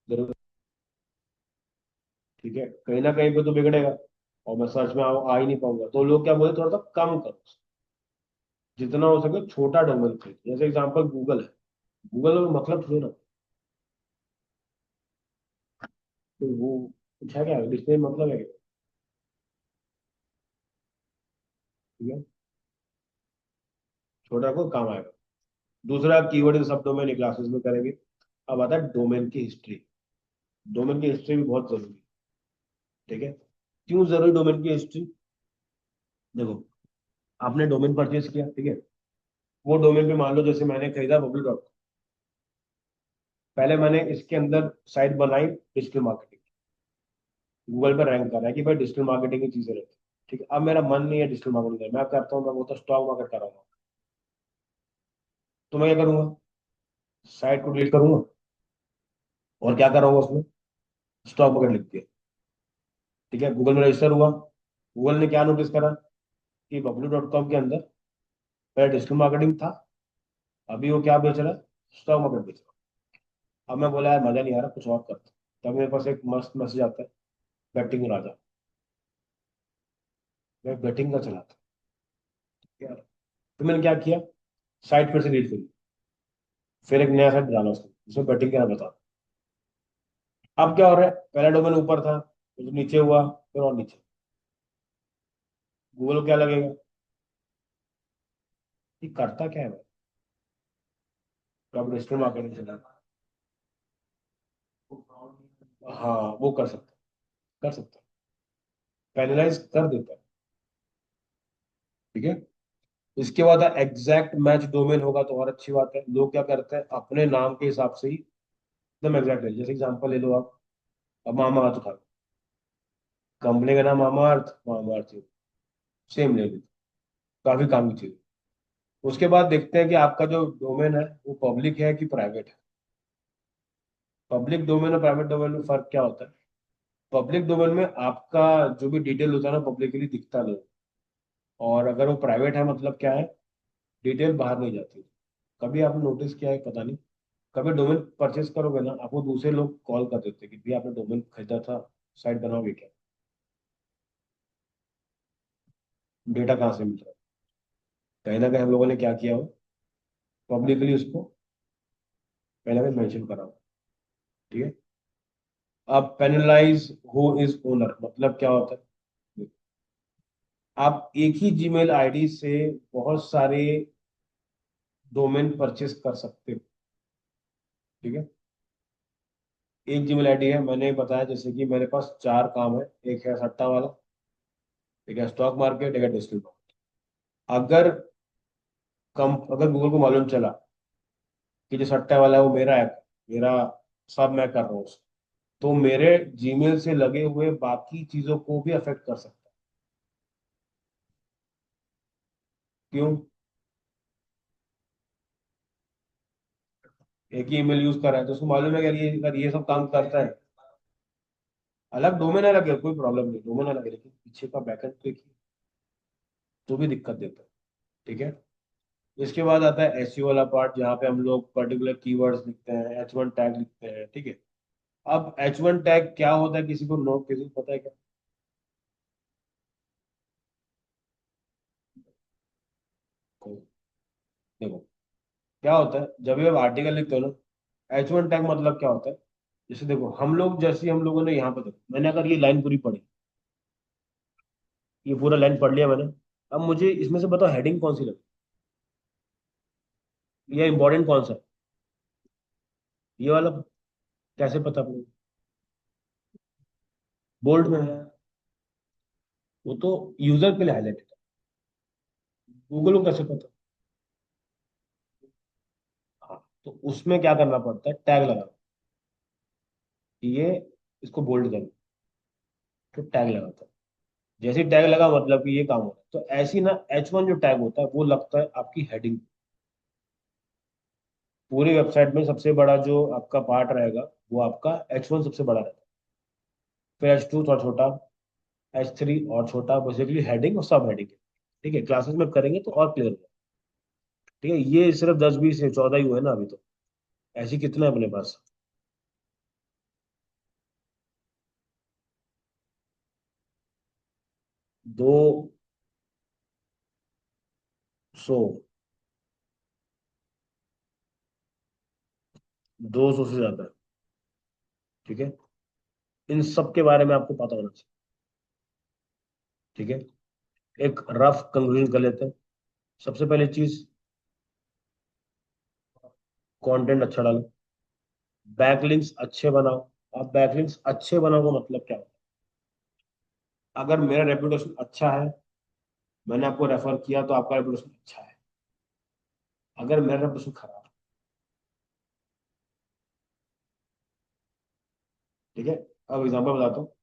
जरूरी। ठीक है, कहीं ना कहीं पे तो बिगड़ेगा, और मैं सर्च में आ ही नहीं पाऊंगा, तो लोग क्या बोले, थोड़ा सा कम करो, जितना हो सके छोटा डोमेन खरीदो। जैसे एग्जांपल गूगल है, गूगल में मतलब थोड़ी ना, तो वो कुछ है क्या, डिस्प्ले मतलब है क्या? ठीक है, छोटा को काम आएगा। दूसरा कीवर्ड इन सब डोमेन क्लासेस में करेंगे। अब आता है डोमेन की हिस्ट्री। डोमेन की हिस्ट्री भी बहुत जरूरी है। ठीक है, क्यों जरूरी डोमेन की हिस्ट्री, देखो, आपने डोमेन परचेज किया, ठीक है, वो डोमेन पे मान लो जैसे मैंने खरीदा बबल.com, पहले मैंने इसके अंदर साइट बनाई डिजिटल मार्केटिंग, गूगल पर रैंक कर रहा है कि भाई डिजिटल मार्केटिंग की चीजें रहती है। ठीक है, अब मेरा मन नहीं है डिजिटल मार्केटिंग का, मैं करता हूँ, मैं वो तो स्टॉक मार्केट कर रहा हूँ, तो मैं क्या करूंगा, साइट को डिलीट करूंगा, और क्या करूंगा उसमें, स्टॉक मार्केट लिख दिया। ठीक है, गूगल में रजिस्टर हुआ, गूगल ने क्या नोटिस करा कि बबलू.com के अंदर पहले डिजिटल मार्केटिंग था, अभी वो क्या बेच रहा है, स्टॉक मार्केट बेच रहा है। अब मैं बोला यार मजा नहीं आ रहा, कुछ और करता हूं। तब मेरे पास एक मस्त मैसेज आता है, बैटिंग राजा, मैं बैटिंग का चलाता हूं यार। तो मैंने क्या किया, साइट फिर से डिलीट करी, फिर एक नया साइट डाला उसको, उसमें बैटिंग क्या बता। अब क्या हो रहा है, पहला डोमेन ऊपर था, फिर नीचे हुआ, फिर और नीचे, गूगल को क्या लगेगा कि करता क्या है भाई, तो अब डिजिटल मार्केटिंग चला। हाँ, वो कर सकता है, कर सकता है, पेनलाइज कर देता है। ठीक है, इसके बाद एग्जैक्ट मैच डोमेन होगा तो और अच्छी बात है। लोग क्या करते हैं, अपने नाम के हिसाब से ही एकदम एग्जैक्ट है। जैसे एग्जांपल ले लो आप, अब मामा अर्थ उठा लो, कंपनी का नाम मामा अर्थ, मामा अर्थ सेम ले लो, काफी काम की चीज। उसके बाद देखते हैं कि आपका जो डोमेन है वो पब्लिक है कि प्राइवेट है। पब्लिक डोमेन और प्राइवेट डोमेन में फर्क क्या होता है? पब्लिक डोमेन में आपका जो भी डिटेल होता है ना पब्लिकली दिखता नहीं, और अगर वो प्राइवेट है मतलब क्या है, डिटेल बाहर नहीं जाती। कभी आपने नोटिस किया है पता नहीं, कभी डोमेन परचेस करोगे ना आपको दूसरे लोग कॉल कर देते हैं कि भैया आपने डोमेन खरीदा था, साइट बनाओगे क्या? डेटा कहाँ से मिल रहा है? कहीं ना कहीं हम लोगों ने क्या किया हो, पब्लिकली उसको पहले भी मेंशन करा हो। ठीक है। अब पेनलाइज हु इज ओनर मतलब क्या होता है? आप एक ही जीमेल आईडी से बहुत सारे डोमेन परचेस कर सकते हो। ठीक है। एक जीमेल आईडी है, मैंने बताया जैसे कि मेरे पास चार काम है, एक है सट्टा वाला, एक है स्टॉक मार्केट, एक है डिजिटल मार्केट। अगर कम अगर गूगल को मालूम चला कि जो सट्टा वाला है वो मेरा ऐप, मेरा सब मैं कर रहा हूँ उसको, तो मेरे जीमेल से लगे हुए बाकी चीजों को भी अफेक्ट कर सकता है। क्यों? एक ही ईमेल यूज कर रहा है तो उसको मालूम है कि अगर ये सब काम करता है। अलग डोमेन अलग है, कोई प्रॉब्लम नहीं, डोमेन अलग है, लेकिन पीछे का बैकएंड तो एक ही है, तो भी दिक्कत देता है। ठीक है। इसके बाद आता है एसईओ वाला पार्ट, जहाँ पे हम लोग पर्टिकुलर कीवर्ड्स लिखते हैं, H1 टैग लिखते हैं। ठीक है। अब H1 टैग क्या होता है, किसी को पता है क्या? कोई- देखो, क्या होता है जब भी आप आर्टिकल लिखते हो ना, H1 टैग मतलब क्या होता है? जैसे देखो, हम लोगों ने यहाँ पे देखो, मैंने अगर ये लाइन पूरी पढ़ी, ये पूरा लाइन पढ़ लिया मैंने, अब मुझे इसमें से बताओ हेडिंग कौन सी लगी, या इंपॉर्टेंट कौन सा है? ये वाला। कैसे पता आपको? बोल्ड में है, वो तो यूजर के लिए हाईलाइट है, गूगल को कैसे पता? हाँ, तो उसमें क्या करना पड़ता है, टैग लगाना कि ये इसको बोल्ड करना, तो टैग लगाता है। जैसे टैग लगा मतलब कि ये काम हो रहा है, तो ऐसी ना H1 जो टैग होता है वो लगता है आपकी हेडिंग। पूरी वेबसाइट में सबसे बड़ा जो आपका पार्ट रहेगा वो आपका H1 सबसे बड़ा रहता है, फिर H2 थोड़ा छोटा, H3 और छोटा, बेसिकली हेडिंग और सब हेडिंग है। ठीक है, क्लासेस में करेंगे तो और क्लियर होगा। ठीक है, ये सिर्फ 10 20 14 ही हुए ना अभी तो, ऐसी कितना है अपने पास? 200 से ज्यादा है। ठीक है। इन सब के बारे में आपको पता होना चाहिए। ठीक है। एक रफ कंक्लूजन कर लेते हैं। सबसे पहली चीज, कंटेंट अच्छा डालो, बैकलिंक्स अच्छे बनाओ। आप बैकलिंक्स अच्छे बनाओ का मतलब क्या होता है? अगर मेरा रेपुटेशन अच्छा है, मैंने आपको रेफर किया तो आपका रेपुटेशन अच्छा है। अगर मेरा रेपुटेशन खराब है, ठीक है, अब एग्जांपल बताता हूँ।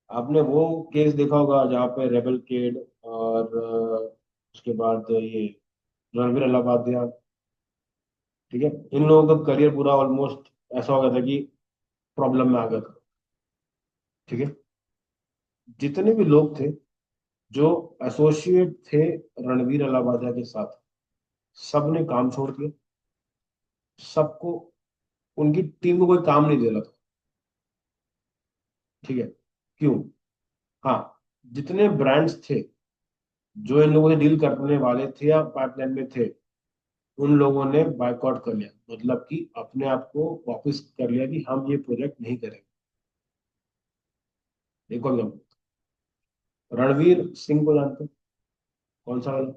आपने वो केस देखा होगा जहाँ पे रेबल केड और उसके बाद ये रणवीर अलाहाबादिया, ठीक है, इन लोगों का करियर पूरा ऑलमोस्ट ऐसा हो गया था कि प्रॉब्लम में आ गया था। ठीक है। जितने भी लोग थे जो एसोसिएट थे रणवीर अलाहाबादिया के साथ, सबने काम छोड़ दिया। सबको, उनकी टीम को कोई काम नहीं दे रहा था। ठीक है। क्यों? हाँ, जितने ब्रांड्स थे जो इन लोगों से डील करने वाले थे या पाइपलाइन में थे, उन लोगों ने बायकॉट कर लिया, मतलब कि अपने आप को वापस कर लिया कि हम ये प्रोजेक्ट नहीं करेंगे। देखो एग्जाम्पल, रणवीर सिंह को जानते हो? कौन सा वाला?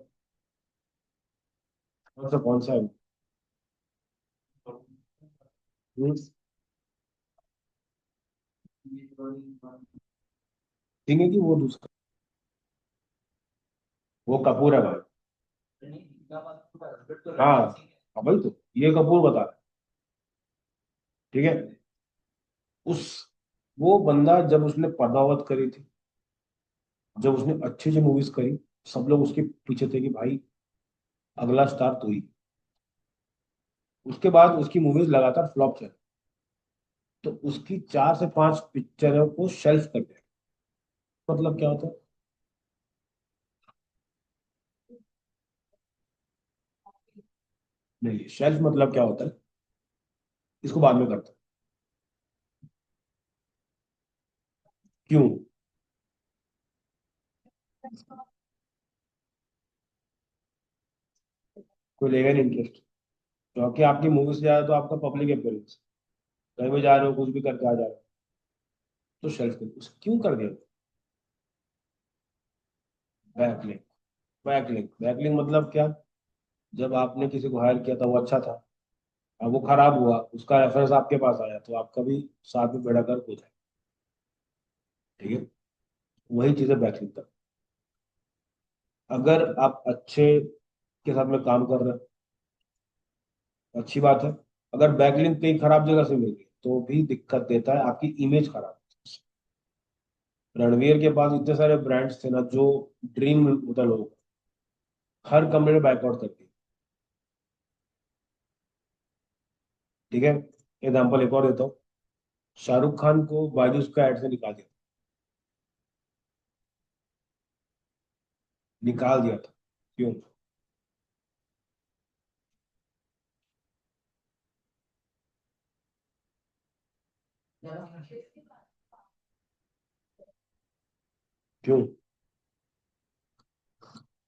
कौन सा है? हम्म, सिंह है कि वो दूसरा? वो कपूर है भाई। हाँ, हाँ भाई, तो ये कपूर बता रहा है। ठीक है। उस वो बंदा जब उसने पद्मावत करी थी, जब उसने अच्छी अच्छी मूवीज करी, सब लोग उसके पीछे थे कि भाई अगला स्टार तो ही। उसके बाद उसकी मूवीज लगातार फ्लॉप चली। तो उसकी 4 से 5 पिक्चरों को शेल्फ कर दिया। मतलब क्या होता है? नहीं, शेल्फ मतलब क्या होता है? इसको बाद में करते हैं। क्यों? कोई लेगा नहीं इंटरेस्ट। क्योंकि आपकी मूवी से ज्यादा तो आपका पब्लिक अपियरेंस। कहीं भी जा रहे हो, कुछ भी करके आ जा रहे हो, तो शेल्फ कर क्यों कर दिया? बैकलिंक। बैकलिंक मतलब क्या? जब आपने किसी को हायर किया था, वो अच्छा था, अब वो खराब हुआ, उसका रेफरेंस आपके पास आया, तो आपका भी साथ में बेड़ा गर्क हो जाए। ठीक है, वही चीज है बैकलिंक का। अगर आप अच्छे के साथ में काम कर रहे हैं, अच्छी बात है। अगर बैकलिंक कहीं खराब जगह से मिल गई, तो भी दिक्कत देता है, आपकी इमेज खराब। रणवीर के पास इतने सारे ब्रांड्स थे ना, जो ड्रीम होता लोग, हर कंपनी ने बैकआउट कर दी। ठीक है, एग्जाम्पल एक और देता हूँ। शाहरुख खान को बायजूस का एड से निकाल दिया। निकाल दिया था। क्यों? क्यों?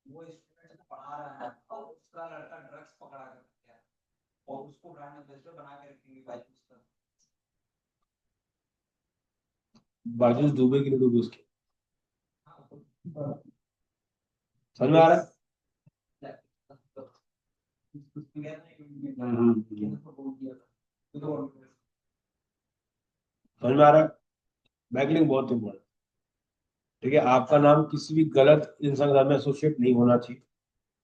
वो स्टूडेंट पढ़ा रहा है और उसका लड़का ड्रग्स पकड़ा कर गया और उसको ब्रांड एम्बेसडर बना के रखेंगे भाई उसका। बायजूस डूबे कि नहीं डूबे उसकी? समझ में आ रहा है? समझ में आ रहा है? बैकलिंग बहुत इंपॉर्टेंट। ठीक है, आपका नाम किसी भी गलत इंसान के साथ में एसोसिएट नहीं होना चाहिए।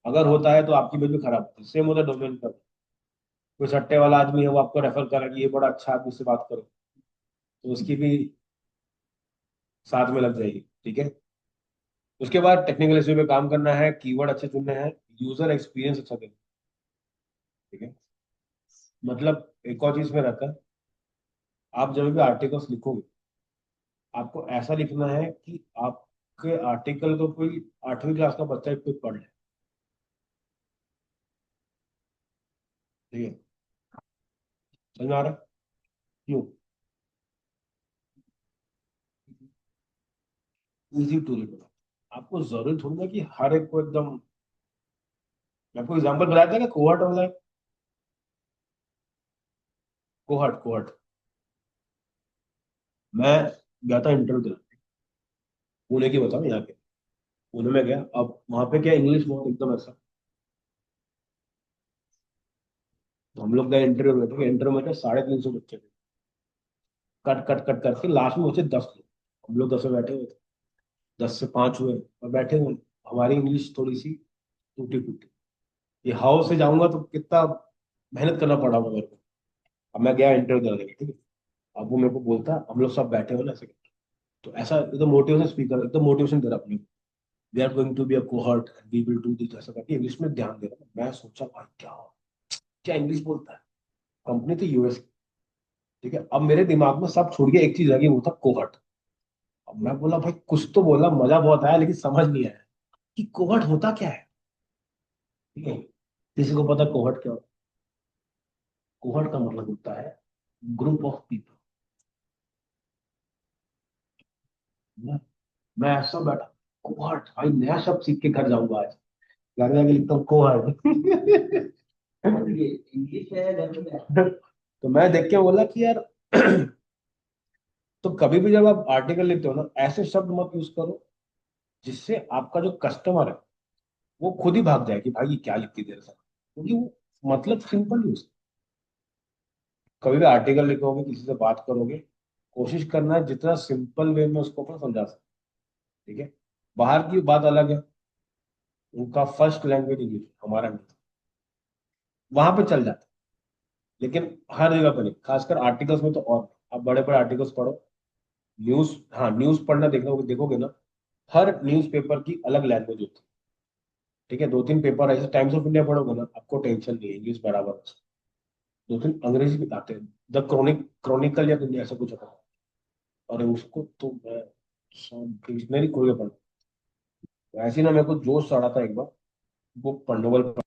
अगर होता है तो आपकी इमेज भी खराब होती है। सेम होता है डोमेन का। कोई सट्टे वाला आदमी है, वो आपको रेफर करा कि ये बड़ा अच्छा आदमी से बात करो, तो उसकी भी साथ में लग जाएगी। ठीक है। उसके बाद टेक्निकल इश्यू पे काम करना है, कीवर्ड अच्छे चुनने हैं, यूजर एक्सपीरियंस अच्छा देना। ठीक है। मतलब एक और चीज में रहता है, आप जब भी आर्टिकल्स लिखोगे, आपको ऐसा लिखना है कि आपके आर्टिकल को कोई 8वीं क्लास का बच्चा भी कोई पढ़ ले। ठीक है। समझ में आ रहा है? क्यों? Easy to read. आपको जरूरी थोड़ी ना कि हर एक को एकदम। मैं आपको एग्जांपल बताया था कि कोहर्ट वाला है। Cohort cohort. मैं गया था इंटरव्यू देने। पुणे की बताऊँ, यहाँ के। पुणे में गया, अब वहां पे क्या, इंग्लिश बहुत एकदम ऐसा। तो हम लोग गए इंटरव्यू में, तो इंटरव्यू में 350 बच्चे थे। कट कट कट करके लास्ट में बचे 10 लोग। हम लोग 10 में बैठे हुए थे। 10 से 5 हुए और बैठे हुए। हमारी इंग्लिश थोड़ी सी टूटी फूटी। ये हाउ से जाऊंगा तो कितना मेहनत करना पड़ा होगा मेरे को। अब मैं गया इंटरव्यू देने के लिए, ठीक है। अब वो मेरे को बोलता है, हम लोग सब बैठे हुए ना ऐसे। तो ऐसा एकदम मोटिवेशन स्पीकर, एकदम मोटिवेशन दे रहा अपने। We are going to be a cohort and we will do this, ऐसा करके इंग्लिश में ध्यान दे रहा। मैं सोचा भाई क्या क्या इंग्लिश बोलता है। कंपनी तो यूएस। ठीक है, अब मेरे दिमाग में सब छूट गया, एक चीज आ गई, वो था कोहर्ट। अब मैं बोला भाई कुछ तो बोला, मजा बहुत आया, लेकिन समझ नहीं आया कि कोहर्ट होता क्या है। ठीक है। किसी को पता कोहर्ट क्या होता है? कोहर्ट का मतलब होता है ग्रुप ऑफ पीपल। मैं ऐसा बैठा, कोहर्ट भाई नया शब्द सीख के घर जाऊंगा आज। घर जाके लिखता हूँ कोहर्ट। इंग्लिश है घर में। तो मैं देख के बोला कि यार, तो कभी भी जब आप आर्टिकल लिखते हो ना, ऐसे शब्द मत यूज करो जिससे आपका जो कस्टमर है, वो खुद ही भाग जाए कि भाई ये क्या लिख के दे रहा है। क्योंकि वो मतलब सिंपल यूज। कभी भी आर्टिकल लिखोगे, किसी से बात करोगे, कोशिश करना है जितना सिंपल वे में उसको अपन समझा सकते। ठीक है। बाहर की बात अलग है, उनका फर्स्ट लैंग्वेज इंग्लिश, हमारा नहीं। वहां पे चल जाता है, लेकिन हर जगह पर नहीं, खासकर आर्टिकल्स में तो और। आप बड़े बड़े आर्टिकल्स पढ़ो, न्यूज, हाँ न्यूज पढ़ना, देखना देखोगे ना, हर न्यूज पेपर की अलग लैंग्वेज होती है। ठीक है, 2 3 पेपर ऐसे टाइम्स ऑफ इंडिया पढ़ोगे ना, आपको टेंशन नहीं है, इंग्लिश बराबर है। दो तीन अंग्रेजी भी आते हैं, द क्रॉनिकल या कुछ ऐसा कुछ होता है। और उसको तो मैं सब डिक्शनरी खोल के पढ़ा। वैसे ही ना मेरे को जोश चढ़ा था एक बार बुक पढ़ने वाले।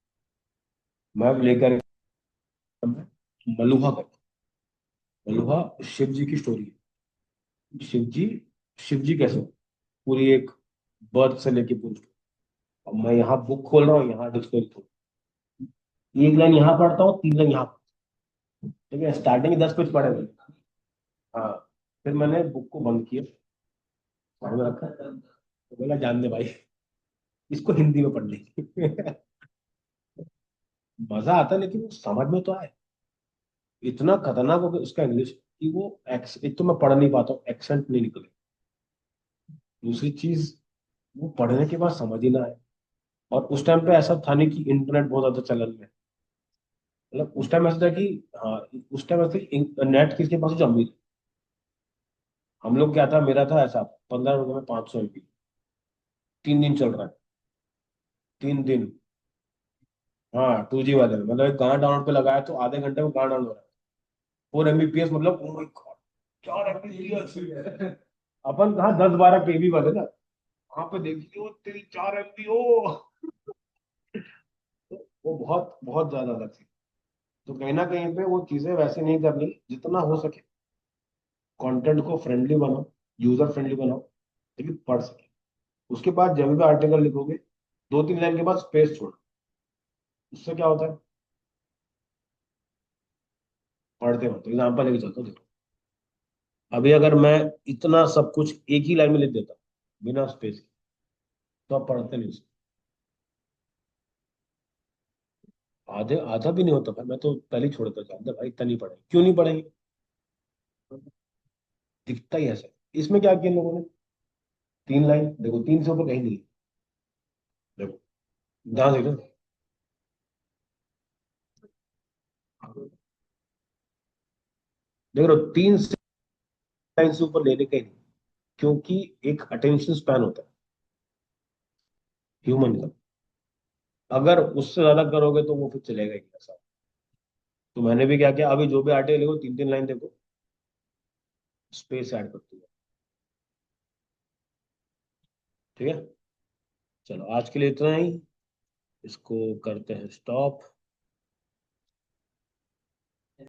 मैं लेकर मलुहा गया। मलुहा शिव जी की स्टोरी है। शिव जी कैसे पूरी एक बर्थ से लेके पूरी। अब मैं यहाँ बुक खोल रहा हूँ, यहाँ डिक्शनरी खोल, एक लाइन यहाँ पढ़ता हूँ, तीन लाइन यहाँ। ठीक है, स्टार्टिंग 10 पेज पढ़े थे। हाँ, फिर मैंने बुक को बंद किया, साइड में रखा, तो बोला जान दे भाई, इसको हिंदी में पढ़ लेंगे। मजा आता है, लेकिन वो समझ में तो आए। इतना खतरनाक हो गया उसका इंग्लिश कि वो एक तो मैं पढ़ नहीं पाता हूँ, एक्सेंट नहीं निकले। दूसरी चीज, वो पढ़ने के बाद समझ ही ना आए। और उस टाइम पे ऐसा था नहीं कि इंटरनेट बहुत ज्यादा चलन में। मतलब उस टाइम ऐसा था कि, हाँ, उस टाइम ऐसा नेट किसके पास जो अमीर। हम लोग क्या था, मेरा था ऐसा 15 रुपए में 500 MB, 3 दिन चल रहा है। 3 दिन। हाँ, 2G वाले में, मतलब एक गाना डाउनलोड पे लगाया तो आधे घंटे में गाना डाउनलोड हो रहा है। 4 MBPS, मतलब ओ माय गॉड, 4 MBPS। अपन कहाँ 10-12 KB वाले ना, वहां पे देखिए वो 3-4 MB हो। तो वो बहुत बहुत ज्यादा अलग थी। तो कहीं ना कहीं पे वो चीजें वैसे नहीं करनी, जितना हो सके कंटेंट को फ्रेंडली बनाओ, यूजर फ्रेंडली बनाओ, लेकिन पढ़ सके। उसके बाद जब भी आर्टिकल लिखोगे, 2-3 लाइन के बाद स्पेस छोड़ो। उससे क्या होता है, पढ़ते हो तो एग्जाम्पल लेके चलता हूँ, देखो। अभी अगर मैं इतना सब कुछ एक ही लाइन में लिख देता बिना स्पेस के, तो आप पढ़ते नहीं उसको। आधे आधा भी नहीं होता भाई, मैं तो पहले ही छोड़ देता, जानते भाई इतना नहीं पढ़ेंगे, क्यों नहीं पढ़ेंगे। दिखता ही ऐसा है। इसमें क्या किया इन लोगों ने, 3 लाइन देखो, तीन से ऊपर कहीं नहीं। देखो, ध्यान देखो। देखो, 3 लाइन से ऊपर लेने का ही नहीं, क्योंकि एक अटेंशन स्पैन होता है ह्यूमन का। अगर उससे ज्यादा करोगे तो वो फिर चलेगा ही नहीं ऐसा। तो मैंने भी क्या किया, अभी जो भी आर्टिकल देखो, 3-3 लाइन देखो, स्पेस ऐड करती है। ठीक है, चलो आज के लिए इतना ही। इसको करते हैं स्टॉप।